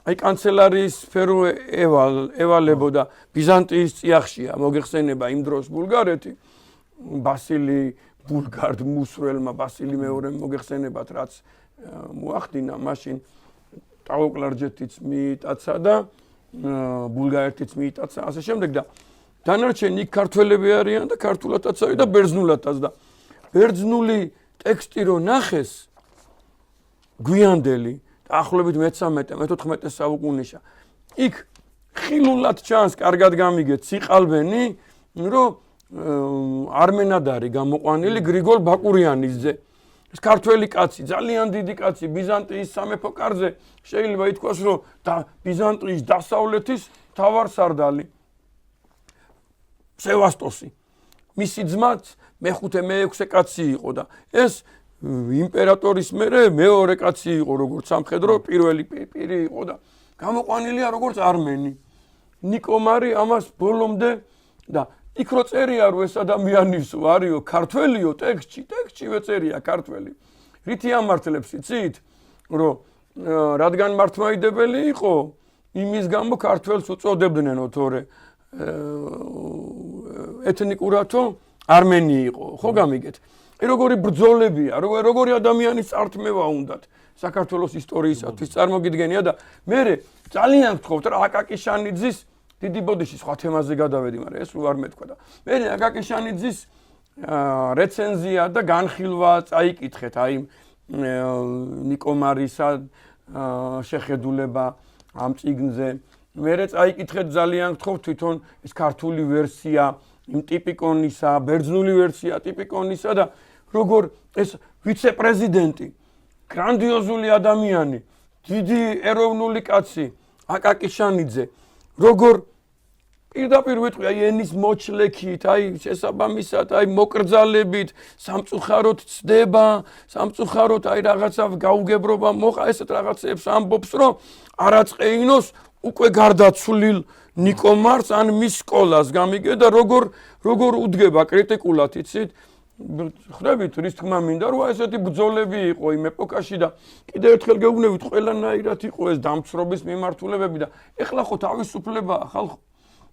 აი კანცელარიის სფერო ევალებოდა ბიზანტიის წიაღშია, მოგეხსენება იმ დროს ბულგარეთი, ბასილი ბულგარდ მუსრელმა ბასილი მეორემ მოგეხსენებათ რაც მოახდინა, მაშინ ტაოკლარჯეთიც მიიტაცა და ბულგარეთიც მიიტაცა, ასე შემდეგ და დანარჩენი ქართველები არიან და ქართულადაც და ბერძნულადაც და ბერძნული ტექსტი რო ნახეს გვიანდელი, დაახლოებით მე-13-მე-14 საუკუნეშა, იქ ხილულად ჩანს, კარგად გამიგეთ, სიყალბენი, რომ არმენად არის გამოყვანილი გრიგოლ ბაკურიანის ძე. ეს ქართველი კაცი, ძალიან დიდი კაცი, ბიზანტიის სამეფო კარზე შეიძლება ითქვას, რომ ბიზანტიის დასავლეთის მთავარსარდალი სევასტოსი. მისი ძმაც მე-6-მე-6 კაცი იყო და ეს იმპერატორის მეორე კაცი იყო, როგორც სამხედრო პირველი პირი იყო და გამოყვანილია როგორც არმენი. ნიკომარი ამას ბოლომდე და იქ რო წერია, რომ ეს ადამიანის არისო ქართველიო ტექსტში წერია ქართველი. რითი ამართლებს იცით, რომ რადგან მართლმადიდებელი იყო, იმის გამო ქართველს უწოდებდნენო, თორე ეთნიკურათო არმენი იყო, ხო გამიგეთ? როგორი ბრძოლებია, როგორი ადამიანის წართმევა უნდათ საქართველოს ისტორიისათვის წარმოგიდგენია და მე ძალიან გთხოვთ რა აკაკიშანიძის დიდი ბოდიში სხვა თემაზე გადავედი, მაგრამ ეს რო არ მეთქვა და მე აკაკიშანიძის რეცენზია და განხილვა წაიკითხეთ, აი ნიკომარისა შეხედულება ამ წიგნზე. მე წაიკითხეთ ძალიან გთხოვთ თვითონ ეს ქართული ვერსია იმ ტიპიკონისა, ბერძნული ვერსია ტიპიკონისა და როგორ ეს ვიცე-პრეზიდენტი, გრანდიოზული ადამიანი, დიდი ეროვნული კაცი აკაკიშანიძე, როგორ პირდაპირ ვიტყვი, აი ენის მოჩლექით, აი შესაბამისად, აი მოკრძალებით, სამწუხაროდ ცდება, სამწუხაროდ აი რაღაცა გაუგებრობა მოყვა, ესეთ რაღაცებს ამბობს, რომ არაწყეინოს უკვე გარდაცვლილ ნიკომარს ან მის სკოლას გამიგე და როგორ უდგება კრიტიკულად, იცით? ხვდებით, რის თქმა მინდა, რომ ესეთი ბრძოლები იყო იმ ეპოქაში და კიდევ ერთხელ გეუბნებით, ყველანაირად იყო ეს დამცრობის მიმართულებები და ეხლა ხო თავისუფლებაა ხალხო.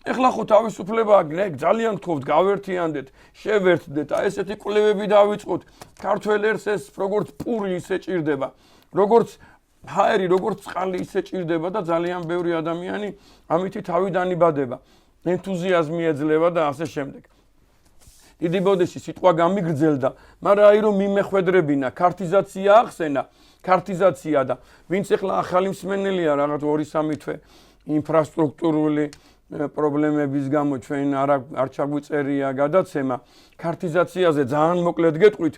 ეხლა ხო თავისუფლებაა, ძალიან გთხოვთ, გავერთიანდეთ, შევერთდეთ, აი ესეთი კვლევები დავიწყოთ. ქართველ ერს ეს როგორც პური ისე ჭირდება, როგორც ჰაერი, როგორც წყალი ისე ჭირდება და ძალიან ბევრი ადამიანი ამითი თავიდან იბადება. ენთუზიაზმი ეძლევა და ასე შემდეგ. დიდი ბოდიში სიტყვა გამიგრძელდა, მაგრამ აი რომ მიმეხვედრებინა, ქართიზაცია ახსენა, ქართიზაცია და ვინც ახლა ახალი მსმენელია რაღაც 2-3 თვე ინფრასტრუქტურული პრობლემების გამო ჩვენ არ ჩაგვიწერია გადაცემა, ქართიზაციაზე ძალიან მოკლედ გეტყვით,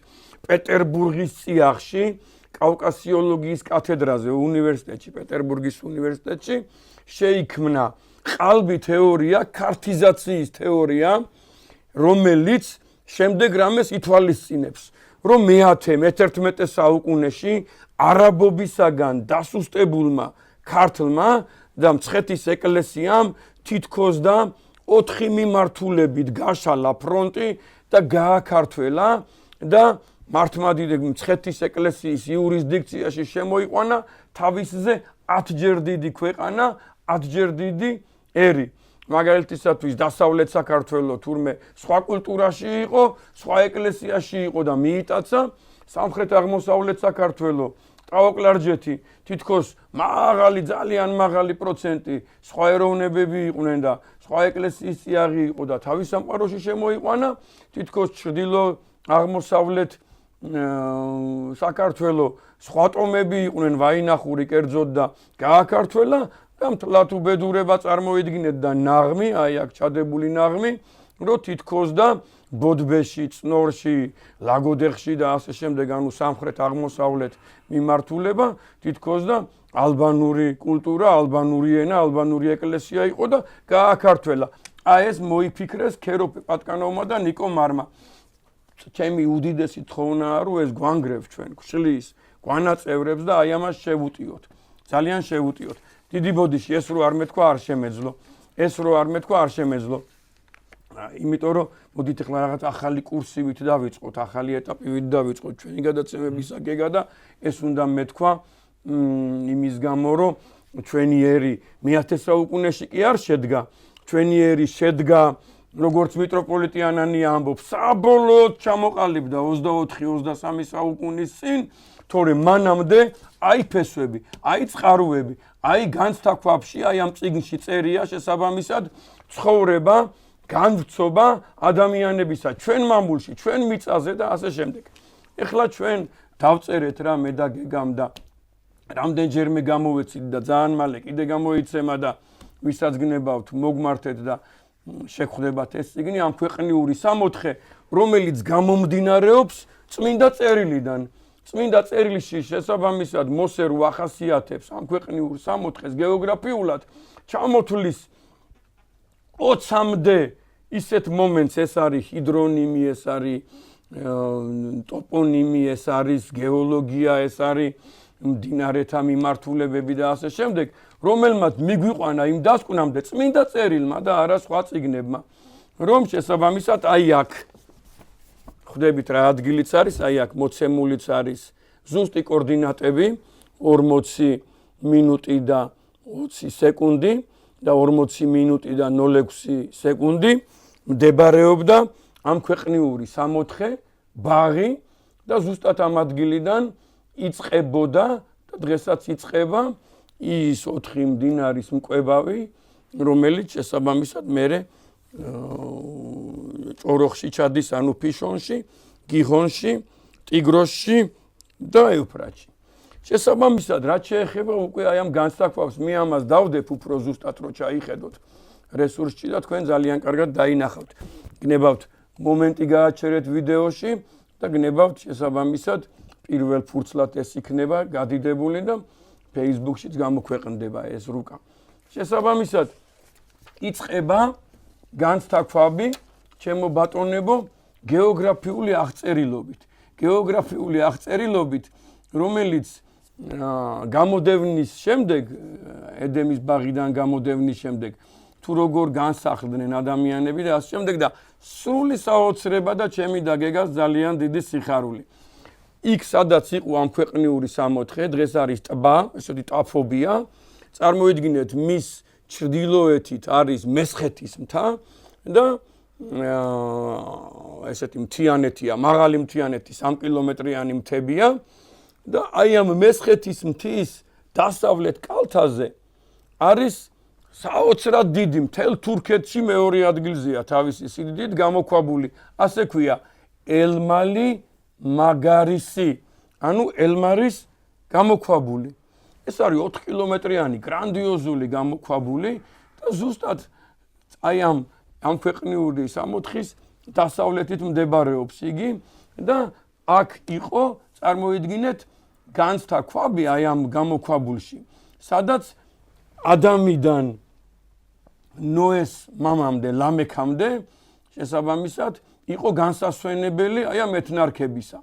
პეტერბურგის წიაღში, კავკასიოლოგიის კათედრაზე, უნივერსიტეტში, პეტერბურგის უნივერსიტეტში შეიქმნა ყალბი თეორია, ქართიზაციის თეორია, რომელიც შემდეგ რამეს ითვალისწინებს, რომ მე-11 საუკუნეში არაბობისაგან დასუსტებულმა ქართლმა და მცხეთის ეკლესიამ თითქოს და 4 მიმართულებით გაშალა ფრონტი და გააქართველა და მართლმადიდებლური მცხეთის ეკლესიის იურისდიქციაში შემოიყვანა თავისზე 10-ჯერ დიდი ქვეყანა, 10-ჯერ დიდი ერი. მაგალითისათვის დასავლეთ საქართველო თურმე სხვა კულტურაში იყო, სხვა ეკლესიაში იყო და მიიტაცა, სამხრეთ აღმოსავლეთ საქართველო, ტაო-კლარჯეთი თითქოს მაღალი, ძალიან მაღალი პროცენტი სხვა ეროვნებები იყვნენ და სხვა ეკლესიის წიაღი იყო და თავის სამყაროში შემოიყვანა, თითქოს ჩრდილო აღმოსავლეთ საქართველო სხვა ტომები იყვნენ, ვაინახური კერძოდ და გააქართველა და მთლად უბედურება წარმოიდგინეთ და ნაღმი, აი აქ ჩადებული ნაღმი, რომ თითქოს და ბოდბეში, წნორში, ლაგოდეხში და ასე შემდეგ, ანუ სამხრეთ აღმოსავლეთ მიმართულება, თითქოს და ალბანური კულტურა, ალბანური ენა, ალბანური ეკლესია იყო და გააქართველა. აი ეს მოიფიქრეს ქეროფ პატკანოვმა და ნიკომარმა. ჩემი უდიდესი თხოვნაა, რომ ეს გვანგრევს ჩვენ ხშლის გვანაწევრებს და აი ამას შევუტიოთ. ძალიან შევუტიოთ. დიდი ბოდიში ეს რო არ მეთქვა არ შემეძლო. ეს რო არ მეთქვა არ შემეძლო. იმიტომ რომ მოდით ახლა რაღაც ახალი კურსივით დავიწყოთ, ახალი ეტაპივით დავიწყოთ ჩვენი გადაცემების გეგა და ეს უნდა მეთქვა იმის გამო, რომ ჩვენი ერი მე-10 საუკუნეში კი არ შედგა, ჩვენი ერი შედგა როგორც მიტროპოლიტიანანი ამბობს, საბოლოოდ ჩამოყალიბდა 24-23 საუკუნის წინ, თორემ მანამდე აი ფესვები, აი წყაროები, აი განცდაქვაბში, აი ამ წიგნში წერია შესაბამისად ცხოვრება, განვრცობა ადამიანებისა ჩვენ მამულში, ჩვენ მიწაზე და ასე შემდეგ. ეხლა ჩვენ დავწერეთ რა მე და გეგამ და რამდენჯერმე გამოვეცით და ძალიან მალე კიდე გამოიცემა და ვისაც გნებავთ მოგმართეთ და შეგხვდებათ ეს წიგნი ამ ქვეყნიური სამოთხე რომელიც გამომდინარეობს წმინდა წერილიდან წმინდა წერილში შესაბამისად მოსერ უახასიათებს ამ ქვეყნიურ სამოთხეს გეოგრაფიულად ჩამოთვლის 20-მდე ისეთ მომენტს ეს არის ჰიდრონიმი ეს არის ტოპონიმი ეს არის გეოლოგია ეს არის მდინარეთა მიმართულებები და ასე შემდეგ რომელმაც მიგვიყვანა იმ დასკვნამდე წმინდა წერილმა და არა სხვა წიგნებმა რომ შესაბამისად აი აქ ხვდებით რა ადგილიც არის აი აქ მოცემულიც არის ზუსტი კოორდინატები 40 მინუტი და 20 სეკუნდი და 40 მინუტი და 06 სეკუნდი მდებარეობდა ამ ქვეყნიური სამოთხე ბაღი და ზუსტად ამ ადგილიდან იწყებოდა და დღესაც იწყება ის 4 მდინარის მკვებავი რომელიც შესაბამისად მერე ჭოროხში ჩადის ანუ ფიშონში, გიხონში, ტიგროსში და ეუფრატში. შესაბამისად, რაც შეეხება უკვე აი ამ განსაკვავს, მე ამას დავდებ უფრო ზუსტად რო ჩაიხედოთ რესურსში და თქვენ ძალიან კარგად დაინახავთ. გნებავთ მომენტი გააჩერეთ ვიდეოში და გნებავთ შესაბამისად პირველ ფურცლად ეს იქნება გადიდებული და Facebook-შიც გამოქვეყნდება ეს რუკა. შესაბამისად იწყება განსთაქვაბი ჩემო ბატონებო გეოგრაფიული აღწერილობით. გეოგრაფიული აღწერილობით, რომელიც გამოდევნის შემდეგ, ედემის ბაღიდან გამოდევნის შემდეგ, თუ როგორ განსახლდნენ ადამიანები და ასე შემდეგ და სრული საოცრება და ჩემი და გეგას ძალიან დიდი სიხარული. იქ სადაც იყო ამ ქვეყნიური სამოთხე, დღეს არის ტბა, ესეთი ტაფობია. წარმოიდგინეთ მის ჩრდილოეთით არის მესხეთის მთა და ესეთი მთიანეთია, მაღალი მთიანეთი 3 კილომეტრიანი მთებია და აი ამ მესხეთის მთის დასავლეთ კალთაზე არის საოცრად დიდი მთელ თურქეთში მეორე ადგილზეა თავისი სიდიდით გამოქვაბული, ასე ქვია ელმალი მაგარისი, ანუ ელმარის გამოქვაბული. ეს არის 4 კილომეტრიანი გრანდიოზული გამოქვაბული და ზუსტად აი ამ ქვეყნიური სამოთხის დასავლეთით მდებარეობს იგი და აქ იყო წარმოიდგინეთ განსთაქვაბი აი ამ გამოქვაბულში, სადაც ადამიდან ნოეს მამამდე, ლამექამდე შესაბამისად იყო განსასვენებელი აი ამ ეთნარქებისა.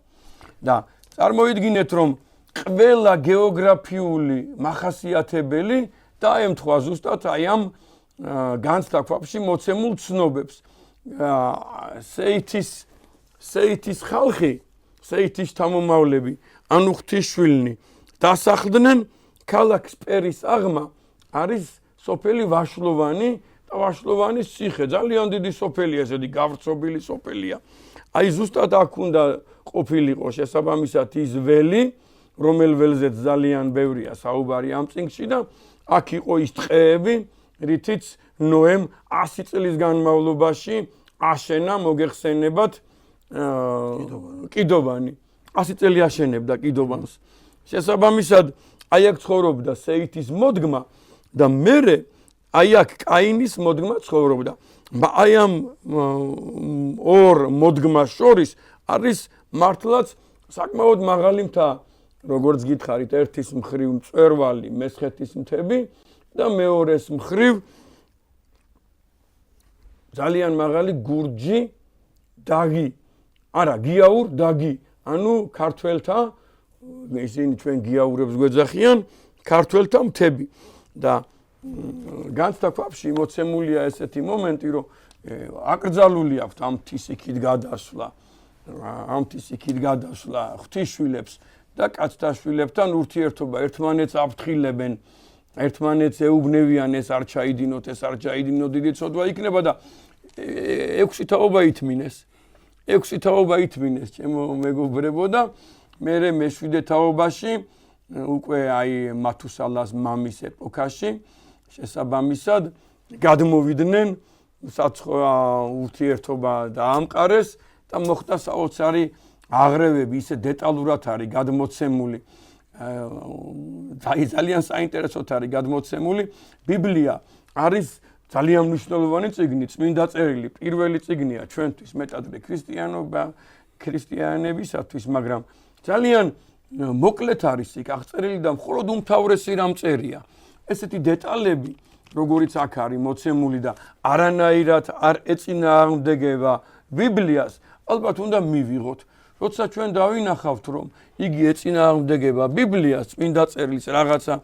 და წარმოიდგინეთ რომ ყველა გეოგრაფიული მახასიათებელი დაემთხვა ზუსტად აი ამ განსთაქვაბში მოცემულ ცნობებს. სეითის ხალხი, სეითის შთამომავლები, ანუ ღვთისმშვილნი დასახლდნენ ქალაქ სპერის აღმა არის სოფელი ვაშლოვანი და ვაშლოვანის ციხე, ძალიან დიდი სოფელია, ესეთი გავრცობილი სოფელია. აი ზუსტად აქ უნდა ყოფილიყო შესაბამისად ის ველი, რომელ ველზეც ძალიან ბევრია საუბარი ამ წიგნში და აქ იყო ის ტყეები, რითიც ნოემ 100 წლის განმავლობაში აშენა მოგეხსენებათ კიდობანი. 100 წელი აშენებდა კიდობანს. შესაბამისად აი აქ ცხოვრობდა სეითის მოდგმა და მერე აი აქ კაინის მოდგმა ცხოვრობდა. აი ამ ორ მოდგმას შორის არის მართლაც საკმაოდ მაღალი მთა, როგორც გითხარით, ერთის მხრივ მწვერვალი, მესხეთის მთები და მეორეს მხრივ ძალიან მაღალი გურჯი დაგი. არა, გიაურ დაგი. ანუ ქართველთა, ისინი ჩვენ გიაურებს გვეძახიან, ქართველთა მთები. და განსთაქვაბში მოცემულია ესეთი მომენტი, რომ აკრძალული აქვს ამ მთის იქით გადასვლა. ამ მთის იქით გადასვლა ღვთისმშვილებს და კაცთა შვილებთან ურთიერთობა, ერთმანეთს აფრთხილებენ, ერთმანეთს ეუბნევიან, ეს არ ჩაიდინოთ, ეს არ ჩაიდინოთ, დიდი ცოდვა იქნება და 6 თაობა ითმინეს. 6 თაობა ითმინეს, ჩემო მეგობრებო და მერე მე-7 თაობაში უკვე აი მათუსალას მამის ეპოქაში შესაბამისად გადმოვიდნენ საცხო ურთიერთობა დაამყარეს და მოხდა საოცარი აღრევები, ისე დეტალურად არის გადმოცემული. ძალიან საინტერესოდ არის გადმოცემული ბიბლია არის ძალიან მნიშვნელოვანი წიგნი, წმინდა წერილი, პირველი წიგნია ჩვენთვის მეტადვე ქრისტიანებისათვის, მაგრამ ძალიან მოკლედ არის იქ აღწერილი და მხოლოდ უმთავრესი რამ წერია. ესეთი დეტალები, როგორიც აქ არის მოცემული და არანაირად არ ეწინააღმდეგება ბიბლიას, ალბათ უნდა მივიღოთ. როცა ჩვენ დავინახავთ, რომ იგი ეწინააღმდეგება ბიბლიას, წმინდა წერილს რაღაცა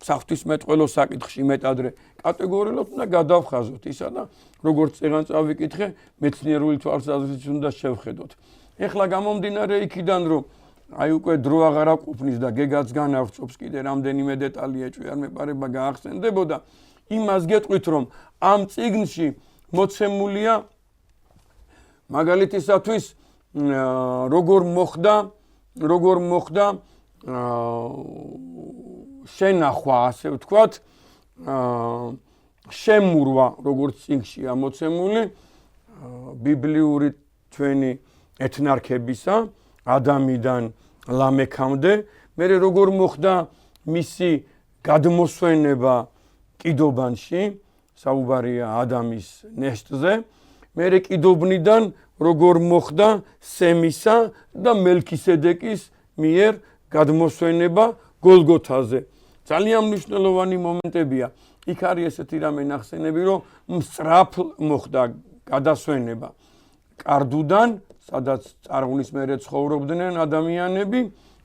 საღვთისმეტყველო საკითხში მეტადვე კატეგორიულად უნდა გადავხაზოთ ისა და როგორც წეგან წავიკითხე, მეცნიერული თვალსაზრისით უნდა შევხედოთ. ეხლა გამომდინარე იქიდან, რომ აი უკვე დრო აღარ აყოფნის და გეგაც განავრცობს კიდე რამდენიმე დეტალი ეჭვი არ მეპარება გაახსენდებოდა, იმას გეტყვით, რომ ამ წიგნში მოცემულია მაგალითისათვის როგორ მოხდა შენახვა, ასე ვთქვათ, შემურვა, როგორც წიგნშია მოცემული, ბიბლიური ჩვენი ეთნარქებისა, ადამიდან ლამექამდე, მერე როგორ მოხდა მისი გადმოსვენება კიდობანში, საუბარია ადამის ნეშტზე, მერე კიდობნიდან როგორ მოხდა სემისა და მელქისედეკის მიერ გადმოსვენება გოლგოთაზე. ძალიან მნიშვნელოვანი მომენტებია. იქ არის ესეთი რამე ნახსენები, რომ მსწრაფ მოხდა გადასვენება კარდუდან, სადაც წარღვნის მერე ცხოვრობდნენ ადამიანები,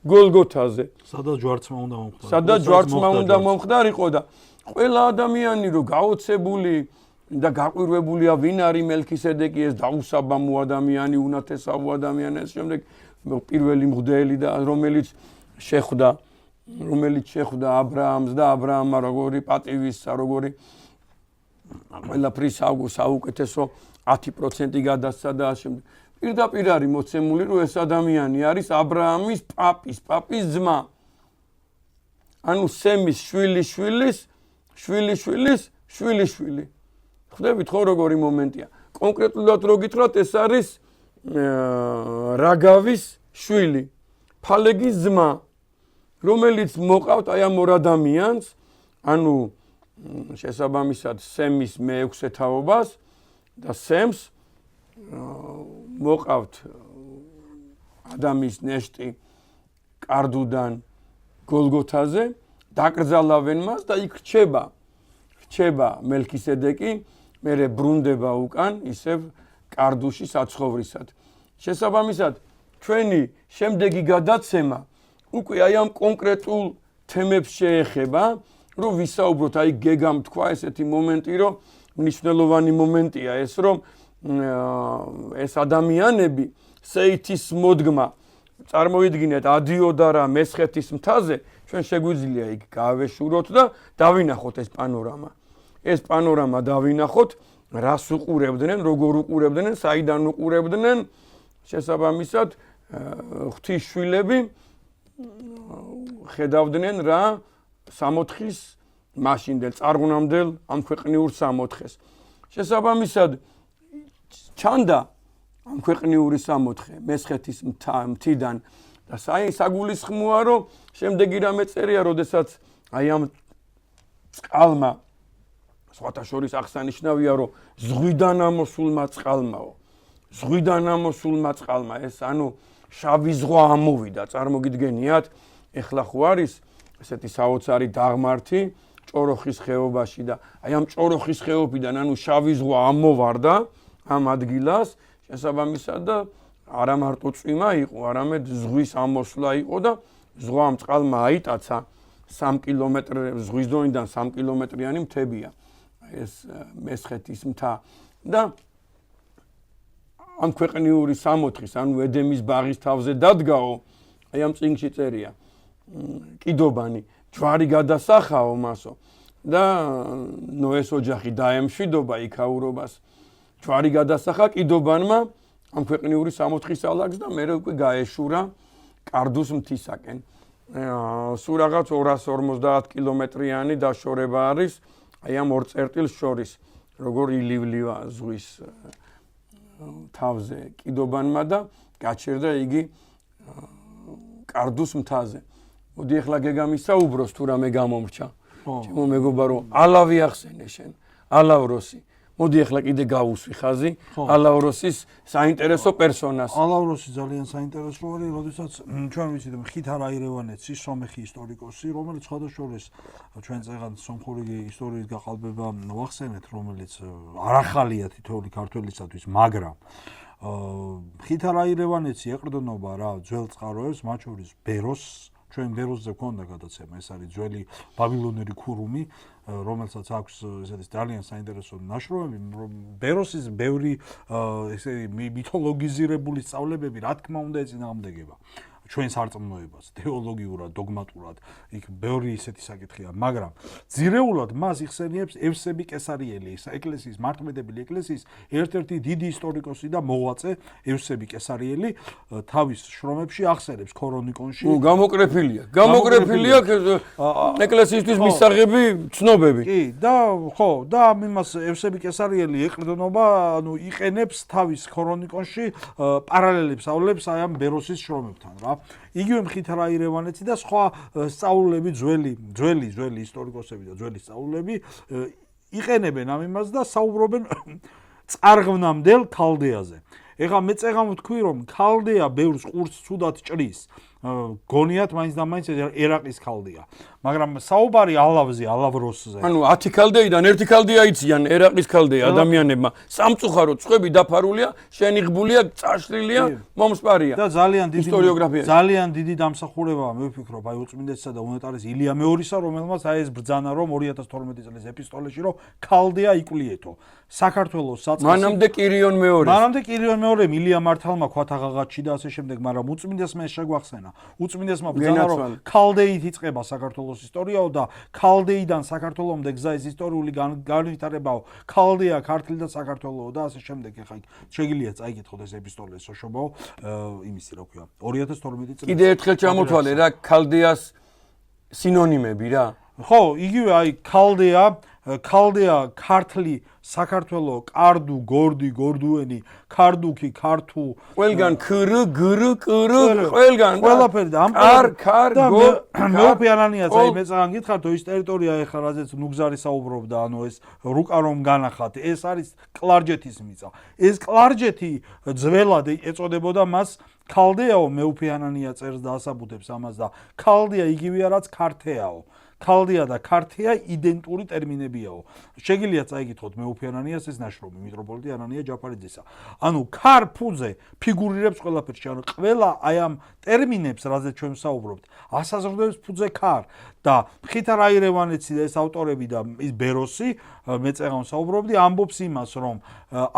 გოლგოთაზე. სადაც ჯვარცმა უნდა მომხდარიყო. სადაც ჯვარცმა უნდა მომხდარიყო და ყველა ადამიანი რო გაოცებული და გაყვირვებულია, ვინ არის მელქისედეკი, ეს დაუსაბამო ადამიანი, უნათესავო ადამიანი, ეს შემდეგ პირველი მღვდელი და რომელიც შეხვდა აბრაამს და აბრაამმა როგორი პატივისცა, როგორი ყველაფრის საუკეთესო 10% გადასცა და შემდეგ. პირდაპირ არის მოცემული, რომ ეს ადამიანი არის აბრაამის პაპის ძმა. ანუ სემის შვილიშვილი. ხვდებით ხო როგორი მომენტია. კონკრეტულად რო გითხრათ, ეს არის რაგავის შვილი, ფალეგის ძმა, რომელიც მოყავთ აი ამ ორ ადამიანს, ანუ შესაბამისად სემის მეექვსე თაობას და სემს მოყავთ ადამიანის ნეშტი კარდუდან გოლგოთაზე, დაკრძალავენ მას და იქ რჩება მელქისედეკი, მერე ბრუნდება უკან ისევ კარდუში საცხოვრისად. შესაბამისად, ჩვენი შემდეგი გადაცემა უკვე აი ამ კონკრეტულ თემებს შეეხება, რომ ვისაუბროთ, აი გეგამ თქვა ესეთი მომენტი, რომ მნიშვნელოვანი მომენტია ეს, რომ ეს ადამიანები სეითის მოდგმა წარმოიდგინეთ ადიოდარა მესხეთის მთაზე, ჩვენ შეგვიძლია იქ გავეშუროთ და დავინახოთ ეს პანორამა. ეს პანორამა დავინახოთ, რას უყურებდნენ, როგორ უყურებდნენ, საიდან უყურებდნენ, შესაბამისად ღვთისშვილები ხედავდნენ რა სამოთხის მაშინდელ წარღვნამდელ ამ ქვეყნიურ სამოთხეს. შესაბამისად ჩანდა ამ ქვეყნიური სამოთხე მესხეთის მთიდან და საგულისხმოა, რომ შემდეგი რამე წერია, როდესაც აი ამ წყალმა სხვათა შორის აღსანიშნავია, რომ ზღვიდან ამოსულმა წყალმა ეს ანუ შავი ზღვა ამოვიდა, წარმოგიდგენიათ, ეხლა ხო არის ესეთი საოცარი დაღმართი ჭოროხის ხეობაში და აი ამ ჭოროხის ხეობიდან ანუ შავი ზღვა ამოვარდა ამ ადგილას, შესაბამისად და არა მარტო წვიმა იყო, არამედ ზღვის ამოსვლა იყო და ზღვამ წყალმა აიტაცა 3 კილომეტრ ზღვის დონიდან 3 კილომეტრიანი მთებია ეს მესხეთის მთა და ამ ქვეყნიური სამოთხის, ანუ ედემის ბაღის თავზე დადგაო, აი ამ წიგნში წერია, კიდობანი ჯვარი გადასახაო მასო და ნოეს ოჯახი დაემშვიდობა იქაურობას. ჯვარი გადასახა კიდობანმა ამ ქვეყნიური სამოთხის ალაგს და მერე უკვე გაეშურა კარდუს მთისაკენ. სულ რაღაც 250 კილომეტრიანი დაშორება არის აი ამ ორ წერტილს შორის, როგორ ილივლივა ზღვის თავზე კიდობანმა და გაჩერდა იგი კარდუს მთაზე. მოდი ახლა გეგამისაუბროს თუ რამე გამომრჩა. ჩემო მეგობარო, ალავი ახსენე შენ. ალავროსი. მოდი ახლა კიდე გავუსვი ხაზი ალავროსის საინტერესო პერსონას. ალავროსი ძალიან საინტერესო არის, როდესაც ჩვენ ვიცით მხითარ აირევანეცი, სომეხი ისტორიკოსი, რომელიც სხვადასხვა ჩვენ წეგან სომხური ისტორიის გაყალბება ვახსენეთ, რომელიც არ ახალია თითოეული ქართველისათვის, მაგრამ მხითარ აირევანეცი ეყრდნობა რა ძველ წყაროებს, მათ შორის ბეროსს, ჩვენ ბეროსზე გვქონდა გადაცემა, ეს არის ძველი ბაბილონური ქურუმი, რომელსაც აქვს ესეთი ძალიან საინტერესო ნაშრომები, ბეროსის ბევრი ესე მითოლოგიზირებული სწავლებები, რა თქმა უნდა, ეწინააღმდეგება ჩვენს არწმუნოებას, თეოლოგიურად, დოგმატურად, იქ ბევრი ისეთი საკითხია, მაგრამ ძირეულად მას იხსენიებს ევსები კესარიელი, ეკლესიის მართლმადიდებელი ეკლესიის ერთ-ერთი დიდი ისტორიკოსი და მოღვაწე ევსები კესარიელი თავის შრომებში ახსენებს ქრონიკონში. გამოკრეფილია ეკლესიისთვის მისაღები ცნობები. კი, და ხო, და იმას ევსები კესარიელი ეყრდნობა, ანუ იყენებს თავის ქრონიკონში პარალელებს ავლებს აი ამ ბეროსის შრომებთან, რა. იგივე მხითარ აირევანეცი და სხვა სწავლულები ძველი ისტორიკოსები და ძველი სწავლულები იყენებენ ამ იმას და საუბრობენ წარღვნამდელ ქალდეაზე. ეხლა მე წეგან ვთქვი რომ ქალდეა ბევრს ყურს ცუდად ჭრის. გონიათ მაინც და მაინც ერაყის ქალდეა. მაგრამ საუბარი ალავზე, ალავროსზე. ანუ 10 ქალდეიდან 1 ქალდეა იციან ერაყის ქალდეა ადამიანებმა. სამწუხაროდ წვები დაფარულია, შენიღბულია, წაშლილია, მომსპარია. და ძალიან დიდი დამსახურებაა მე ვფიქრობ აი უწმინდესისა და უნეტარის ილია მეორისა, რომელმაც აი ეს ბრძანა რომ 2012 წლის ეპისტოლეში რომ ქალდეა იკვლიეთო. საქართველოს საწყისი მანამდე კირიონ მეორე ილია მართალმა ქვათაღაღაჩი და ასე შემდეგ, მაგრამ უწმინდესმა ეს შეგვახსენა. უწმინდესმა ბრძანა რომ ქალდეით იწყება საქართველოს ისტორიაო და ქალდეიდან საქართველომდე გზა ეს ისტორიული განვითარებაო, ქალდეა, ქართლი და საქართველოო და ასე შემდეგ. ეხლა შეგიძლიათ წაიკითხოთ ეს ეპისტოლე სოშობაო, იმისი რა ქვია, 2012 წელს. კიდე ერთხელ ჩამოთვალე რა ქალდეას სინონიმები რა. ხო, იგივე აი ქალდეა, ქართლი, საქართველო, კარდუ, გორდი, გორდუენი, ქარდუქი, ქართუ, ყველგან ქრ, გრ, კრ, ყველგან ყველაფერი და ამ ქარ, მეუფე ანანიას აი მე წაგან გითხართ, ის ტერიტორია ეხლა რაზეც ნუგზარი საუბრობდა, ანუ ეს რუკა რომ განახათ, ეს არის კლარჯეთის მიწა. ეს კლარჯეთი ძველად ეწოდებოდა მას ქალდეაო, მეუფე ანანია წერს და ასაბუთებს ამას და ქალდეა იგივეა რაც ქართეაო. ქალდეა და ქართეა იდენტური ტერმინებიაო. შეგიძლიათ წაიკითხოთ მეუფე ანანიას ეს ნაშრომი მიტროპოლიტი ანანია ჯაფარიძისა. ანუ ქარფუძე ფიგურირებს ყველაფერში, ანუ ყველა აი ამ ტერმინებს, რაზეც ჩვენ ვსაუბრობთ, ასაზრდოებს ფუძე ქარ და მხითარ აირევანეცი და ეს ავტორები და ის ბეროსი, მე წეგან ვსაუბრობდი, ამბობს იმას, რომ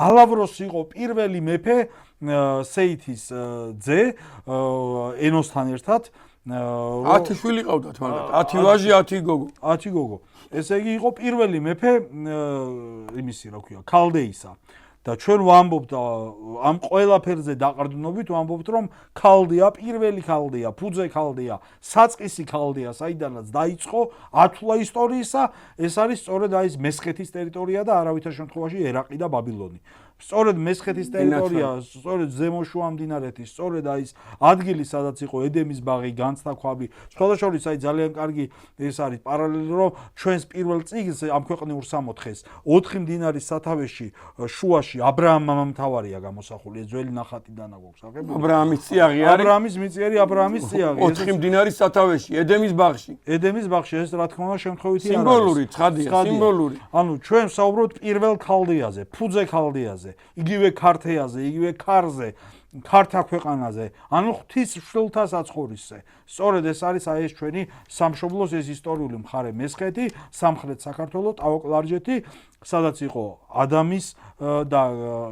ალავროსი იყო პირველი მეფე სეითის ძე ენოსთან ერთად 10 შვილი ყავდათ მაგათ, 10 ვაჟი, 10 გოგო. 10 გოგო. ესე იგი იყო პირველი მეფე იმისი რა ქვია, ქალდეისა. და ჩვენ ვამბობთ ამ ყველაფერზე დაყრდნობით ვამბობთ რომ ქალდეა, პირველი ქალდეა, ფუძე ქალდეა, საწყისი ქალდეა, საიდანაც დაიწყო ათვლა ისტორიისა, ეს არის სწორედ აი ეს მესხეთის ტერიტორია და არავითარ შემთხვევაში ერაყი და ბაბილონი. სწორედ მესხეთის ტერიტორია, სწორედ ზემო შუა მდინარეთის, სწორედ აი ეს ადგილი, სადაც იყო ედემის ბაღი, განცდა ქვაბი. სხვადასხვა აი ძალიან კარგი ეს არის პარალელი, რომ ჩვენს პირველ წიგნს ამ ქვეყნიურ სამოთხეს 4 მდინარის სათავეში შუაში აბრაამ მამამთავარია გამოსახული, ეს ძველი ნახატიდან აქვს აღებული. აბრაამის წიაღი არის. აბრაამის მიწიერი აბრაამის წიაღი. 4 მდინარის სათავეში, ედემის ბაღში. ედემის ბაღში ეს რა თქმა უნდა შემთხვევითი არ არის. სიმბოლური, ცხადია, სიმბოლური. ანუ ჩვენ ვსაუბრობთ პირველ ქალდეაზე, ფუძე ქალდეაზე, იგივე ქართეაზე, იგივე ქარზე, ქართა ქვეყანაზე, ანუ ღვთის შვილთა საცხოვრისზე. სწორედ ეს არის აი ეს ჩვენი სამშობლოს ეს ისტორიული მხარე მესხეთი, სამხრეთ საქართველო, ტაო-კლარჯეთი, სადაც იყო ადამის და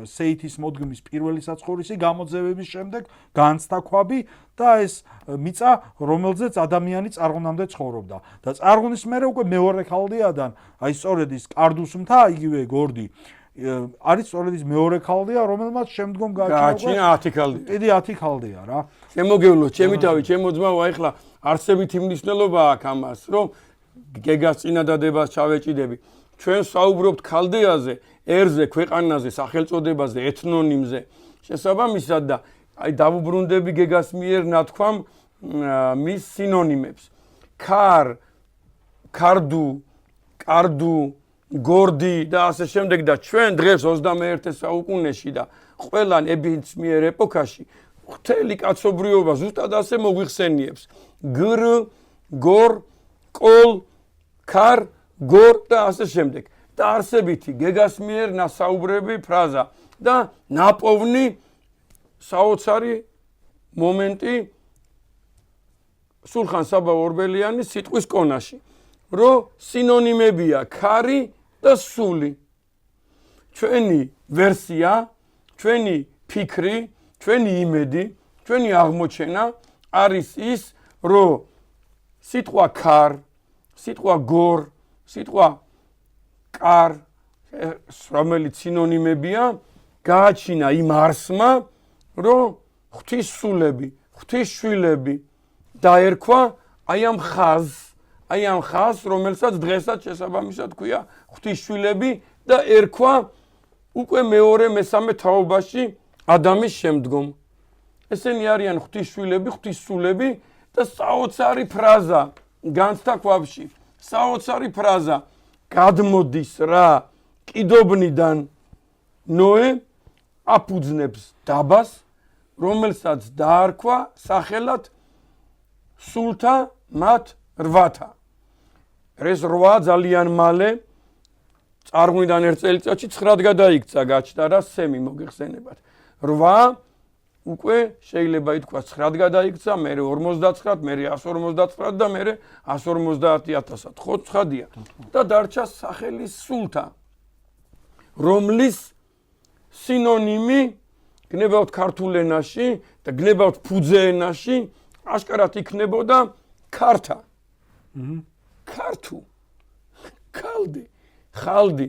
სეითის მოდგმის პირველი საცხოვრისი, გამოძევების შემდეგ განცდა ქვაბი და ეს მიწა, რომელზეც ადამიანი წარღვნამდე ცხოვრობდა. და წარღვნის მერე უკვე მეორე ქალდეადან, აი სწორედ ის კარდუს მთა, იგივე გორდი არის სწორედ ის მეორე ქალდეა, რომელმაც შემდგომ გააჩინა 10 ქალდეა. კიდე 10 ქალდეა რა. შემოგევლოთ, ჩემი თავი, ჩემო ძმაო, აი ხლა არსებითი მნიშვნელობა აქვს ამას, რომ გეგას წინადადებას ჩავეჭიდები. ჩვენ საუბრობთ ქალდეაზე, ერზე, ქვეყანაზე, სახელწოდებაზე, ეთნონიმზე. შესაბამისად და აი დავუბრუნდები გეგას მიერ ნათქვამ მის სინონიმებს. ქარ, ქარდუ, კარდუ, გორდი და ასე შემდეგ და ჩვენ დღეს 21 საუკუნეში და ყველა ნებისმიერ ეპოქაში მთელი კაცობრიობა ზუსტად ასე მოგვიხსენიებს. გრ, გორ, კოლ, ქარ, გორ და ასე შემდეგ. და არსებითი გეგას მიერ ნასაუბრები ფრაზა და ნაპოვნი საოცარი მომენტი სულხან საბა ორბელიანის სიტყვის კონაში, რომ სინონიმებია ქარი და სული. ჩვენი ვერსია, ჩვენი ფიქრი, ჩვენი იმედი, ჩვენი აღმოჩენა არის ის, რომ სიტყვა ქარ, სიტყვა გორ, სიტყვა კარ, რომელიც სინონიმებია, გააჩინა იმ არსმა, რომ ღვთის სულები, ღვთის შვილები დაერქვა აი ამ ხაზს, რომელსაც დღესაც შესაბამისად ქვია ღვთის შვილები და ერქვა უკვე მეორე მესამე თაობაში ადამის შემდგომ. ესენი არიან ღვთის შვილები, ღვთის სულები და საოცარი ფრაზა განცდა ქვაბში, საოცარი ფრაზა გადმოდის რა კიდობნიდან ნოე აფუძნებს დაბას, რომელსაც დაარქვა სახელად სულთა მათ რვათა. ეს რვა ძალიან მალე წარღვიდან ერთ წელიწადში 9-ად გადაიქცა, გაჩნდა რა სემი მოგეხსენებათ. 8 უკვე შეიძლება ითქვას 9-ად გადაიქცა, მერე 59, მერე 159 და მერე 150,000-ად. ხო, 9-ია. და დარჩა სახელი სულთა, რომლის სინონიმი გნებავთ ქართულ ენაში და გნებავთ ფუძე ენაში აშკარად იქნებოდა ქართა. ქართუ, ქალდი, ხალდი,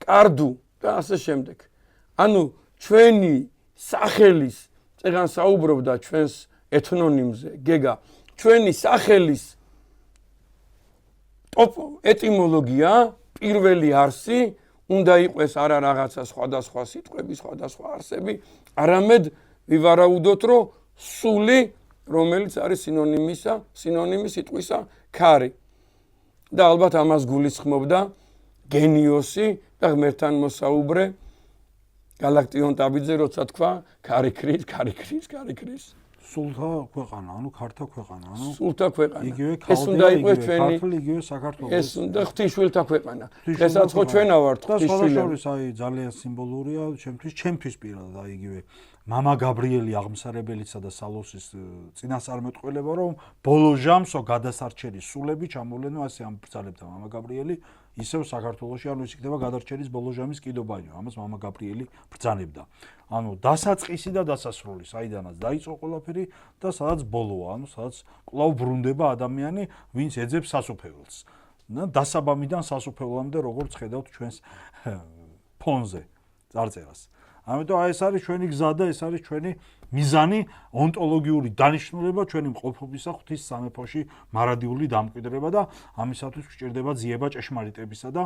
კარდუ და ასე შემდეგ. ანუ ჩვენი სახელის, წეგან საუბრობდა ჩვენს ეთნონიმზე, გეგა, ჩვენი სახელის ეტიმოლოგია, პირველი არსი უნდა იყოს არა რაღაცა სხვადასხვა სიტყვები, სხვადასხვა არსები, არამედ ვივარაუდოთ, რომ სული, რომელიც არის სინონიმი სიტყვისა ქარი. და ალბათ ამას გულისხმობდა გენიოსი და ღმერთთან მოსაუბრე გალაქტიონ ტაბიძე, როცა თქვა ქარი ქრის, ქარი ქრის, ქარი ქრის. სულთა ქვეყანა, ანუ ქართა ქვეყანა, ანუ სულთა ქვეყანა. იგივე ეს უნდა იყოს ჩვენი ქართული, იგივე საქართველოს. ეს უნდა ღვთისშვილთა ქვეყანა. ესაც ხო ჩვენა ვართ ღვთისშვილები. აი ძალიან სიმბოლურია ჩემთვის პირადად აი იგივე მამა გაბრიელი აღმსარებელისა და სალოსის წინასწარმეტყველება, რომ ბოლო ჟამსო გადასარჩენის სულები ჩამოვლენო ასე ამ ბრძალებდა მამა გაბრიელი, ისევ საქართველოში, ანუ ის იქნება გადარჩენის ბოლო ჟამის კიდობაინო, ამას მამა გაბრიელი ბრძანებდა. ანუ დასაწყისი და დასასრული, საიდანაც დაიწყო ყველაფერი და სადაც ბოლოა, ანუ სადაც კვლავ ბრუნდება ადამიანი, ვინც ეძებს სასუფეველს. დასაბამიდან სასუფეველამდე როგორც ხედავთ ჩვენს ფონზე წარწერას. ამიტომ აი ეს არის ჩვენი გზა და ეს არის ჩვენი მიზანი, ონტოლოგიური დანიშნულება ჩვენი მყოფობისა ღვთის სამეფოში მარადიული დამკვიდრება და ამისათვის გვჭირდება ძიება ჭეშმარიტებისა და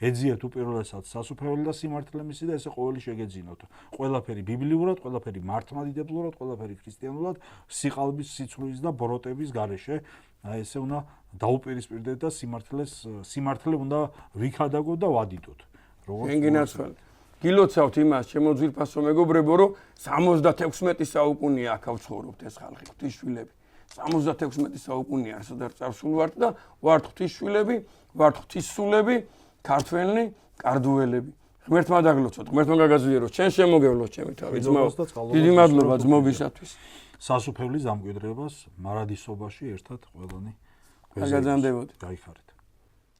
ეძიეთ უპირველესად სასუფეველი და სიმართლე მისი და ესე ყოველი შეგეძინოთ. ყველაფერი ბიბლიურად, ყველაფერი მართლმადიდებლურად, ყველაფერი ქრისტიანულად, სიყალბის, სიცრუის და ბოროტების გარეშე. აი ესე უნდა დაუპირისპირდეთ და სიმართლე უნდა ვიქადაგოთ და ვადიდოთ. როგორც გილოცავთ იმას, ჩემო ძვირფასო მეგობრებო, რომ 76 საუკუნეა აქ ვცხოვრობთ ეს ხალხი, ღვთისშვილები. 76 საუკუნეა სადაც წარსულვართ და ვართ ღვთისშვილები, ვართ ღვთისსულები, ქართველი, კარდუელები. ღმერთმა დაგლოცოთ, ღმერთმა გაგაძლიეროს, ჩვენ შემოგევლოს ჩემი თავი ძმაო. დიდი მადლობა ძმობისათვის. სასუფევლის დამკვიდრებას მარადისობაში ერთად ყველანი გაგაძანდებოდი. გაიხარეთ.